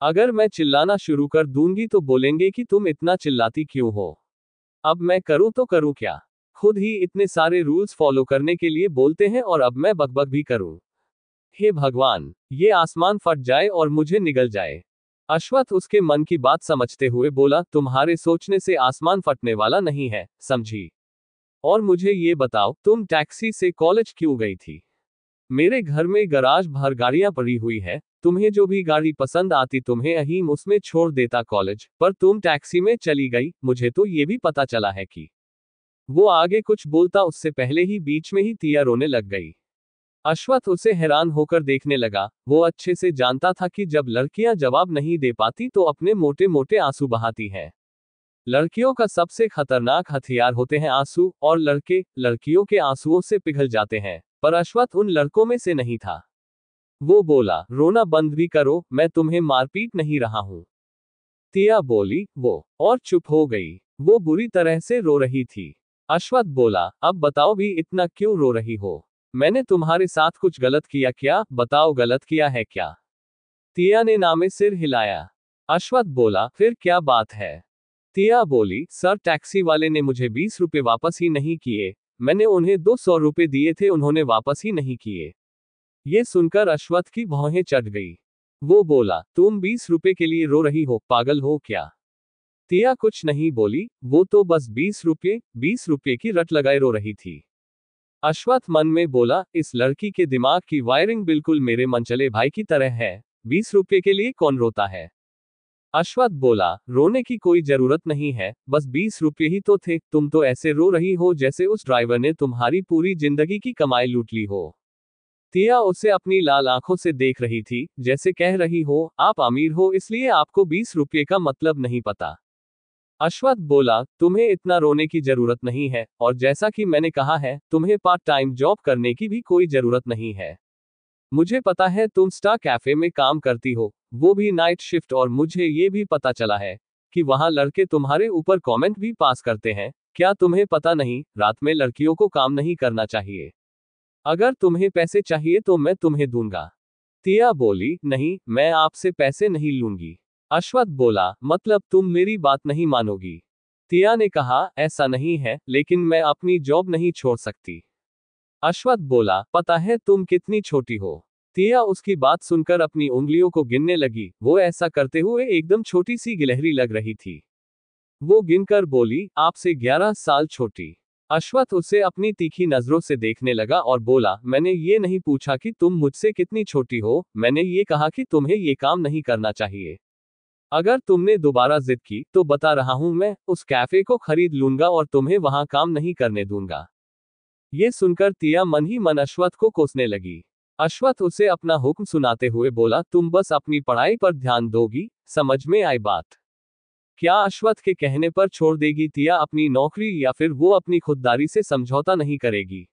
अगर मैं चिल्लाना शुरू कर दूंगी तो बोलेंगे कि तुम इतना चिल्लाती क्यों हो। अब मैं करूं तो करूं क्या? खुद ही इतने सारे रूल्स फॉलो करने के लिए बोलते हैं और अब मैं बकबक भी करूं। हे भगवान, ये आसमान फट जाए और मुझे निगल जाए। अश्वत्थ उसके मन की बात समझते हुए बोला, तुम्हारे सोचने से आसमान फटने वाला नहीं है, समझी? और मुझे ये बताओ, तुम टैक्सी से कॉलेज क्यों गई थी? मेरे घर में गराज भर गाड़ियां पड़ी हुई है, तुम्हें जो भी गाड़ी पसंद आती तुम्हें अहीम उसमें छोड़ देता कॉलेज, पर तुम टैक्सी में चली गई। मुझे तो ये भी पता चला है कि। वो आगे कुछ बोलता उससे पहले ही बीच में ही तिया रोने लग गई। अश्वत्थ उसे हैरान होकर देखने लगा। वो अच्छे से जानता था कि जब लड़कियां जवाब नहीं दे पाती तो अपने मोटे मोटे आंसू बहाती हैं। लड़कियों का सबसे खतरनाक हथियार होते हैं आंसू, और लड़के लड़कियों के आंसुओं से पिघल जाते हैं, पर अश्वत्थ उन लड़कों में से नहीं था। वो बोला, रोना बंद भी करो, मैं तुम्हें मारपीट नहीं रहा हूं। तिया बोली, वो, और चुप हो गई। वो बुरी तरह से रो रही थी। अश्वत्थ बोला, अब बताओ भी इतना क्यों रो रही हो? मैंने तुम्हारे साथ कुछ गलत किया क्या? बताओ, गलत किया है क्या? तिया ने नामे सिर हिलाया। अश्वत्थ बोला, फिर क्या बात है? तिया बोली, सर टैक्सी वाले ने मुझे 20 रुपए वापस ही नहीं किए। मैंने उन्हें 200 रुपए दिए थे, उन्होंने वापस ही नहीं किए। ये सुनकर अश्वत्थ की भौहें चढ़ गई। वो बोला, तुम 20 रुपए के लिए रो रही हो, पागल हो क्या? तिया कुछ नहीं बोली, वो तो बस 20 रुपए की रट लगाए रो रही थी। अश्वत्थ मन में बोला, इस लड़की के दिमाग की वायरिंग बिल्कुल मेरे मनचले भाई की तरह है। 20 रुपए के लिए कौन रोता है? अश्वत्थ बोला, रोने की कोई जरूरत नहीं है, बस 20 रुपए ही तो थे। तुम तो ऐसे रो रही हो जैसे उस ड्राइवर ने तुम्हारी पूरी जिंदगी की कमाई लूट ली हो। तिया उसे अपनी लाल आंखों से देख रही थी, जैसे कह रही हो, आप अमीर हो इसलिए आपको 20 रुपए का मतलब नहीं पता। अश्वत्थ बोला, तुम्हें इतना रोने की जरूरत नहीं है, और जैसा कि मैंने कहा है, तुम्हें पार्ट टाइम जॉब करने की भी कोई जरूरत नहीं है। मुझे पता है तुम स्टार कैफे में काम करती हो, वो भी नाइट शिफ्ट, और मुझे ये भी पता चला है कि वहां लड़के तुम्हारे ऊपर कमेंट भी पास करते हैं। क्या तुम्हें पता नहीं, रात में लड़कियों को काम नहीं करना चाहिए? अगर तुम्हें पैसे चाहिए तो मैं तुम्हें दूंगा। तिया बोली, नहीं, मैं आपसे पैसे नहीं लूंगी। अश्वत्थ बोला, मतलब तुम मेरी बात नहीं मानोगी? तिया ने कहा, ऐसा नहीं है, लेकिन मैं अपनी जॉब नहीं छोड़ सकती। अश्वत्थ बोला, पता है तुम कितनी छोटी हो? तिया उसकी बात सुनकर अपनी उंगलियों को गिनने लगी। वो ऐसा करते हुए एकदम छोटी सी गिलहरी लग रही थी। वो गिनकर बोली, आपसे 11 साल छोटी। अश्वत्थ उसे अपनी तीखी नजरों से देखने लगा और बोला, मैंने ये नहीं पूछा कि तुम मुझसे कितनी छोटी हो, मैंने ये कहा कि तुम्हें ये काम नहीं करना चाहिए। अगर तुमने दोबारा जिद की तो बता रहा हूं, मैं उस कैफे को खरीद लूंगा और तुम्हें वहां काम नहीं करने दूंगा। ये सुनकर तिया मन ही मन अश्वत्थ को कोसने लगी। अश्वत्थ उसे अपना हुक्म सुनाते हुए बोला, तुम बस अपनी पढ़ाई पर ध्यान दोगी, समझ में आई बात? क्या अश्वत्थ के कहने पर छोड़ देगी तिया अपनी नौकरी, या फिर वो अपनी खुददारी से समझौता नहीं करेगी?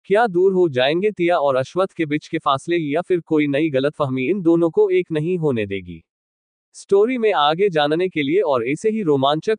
क्या दूर हो जाएंगे तिया और अश्वत्थ के बीच के फासले, या फिर कोई नई गलतफहमी इन दोनों को एक नहीं होने देगी? स्टोरी में आगे जानने के लिए और ऐसे ही रोमांचक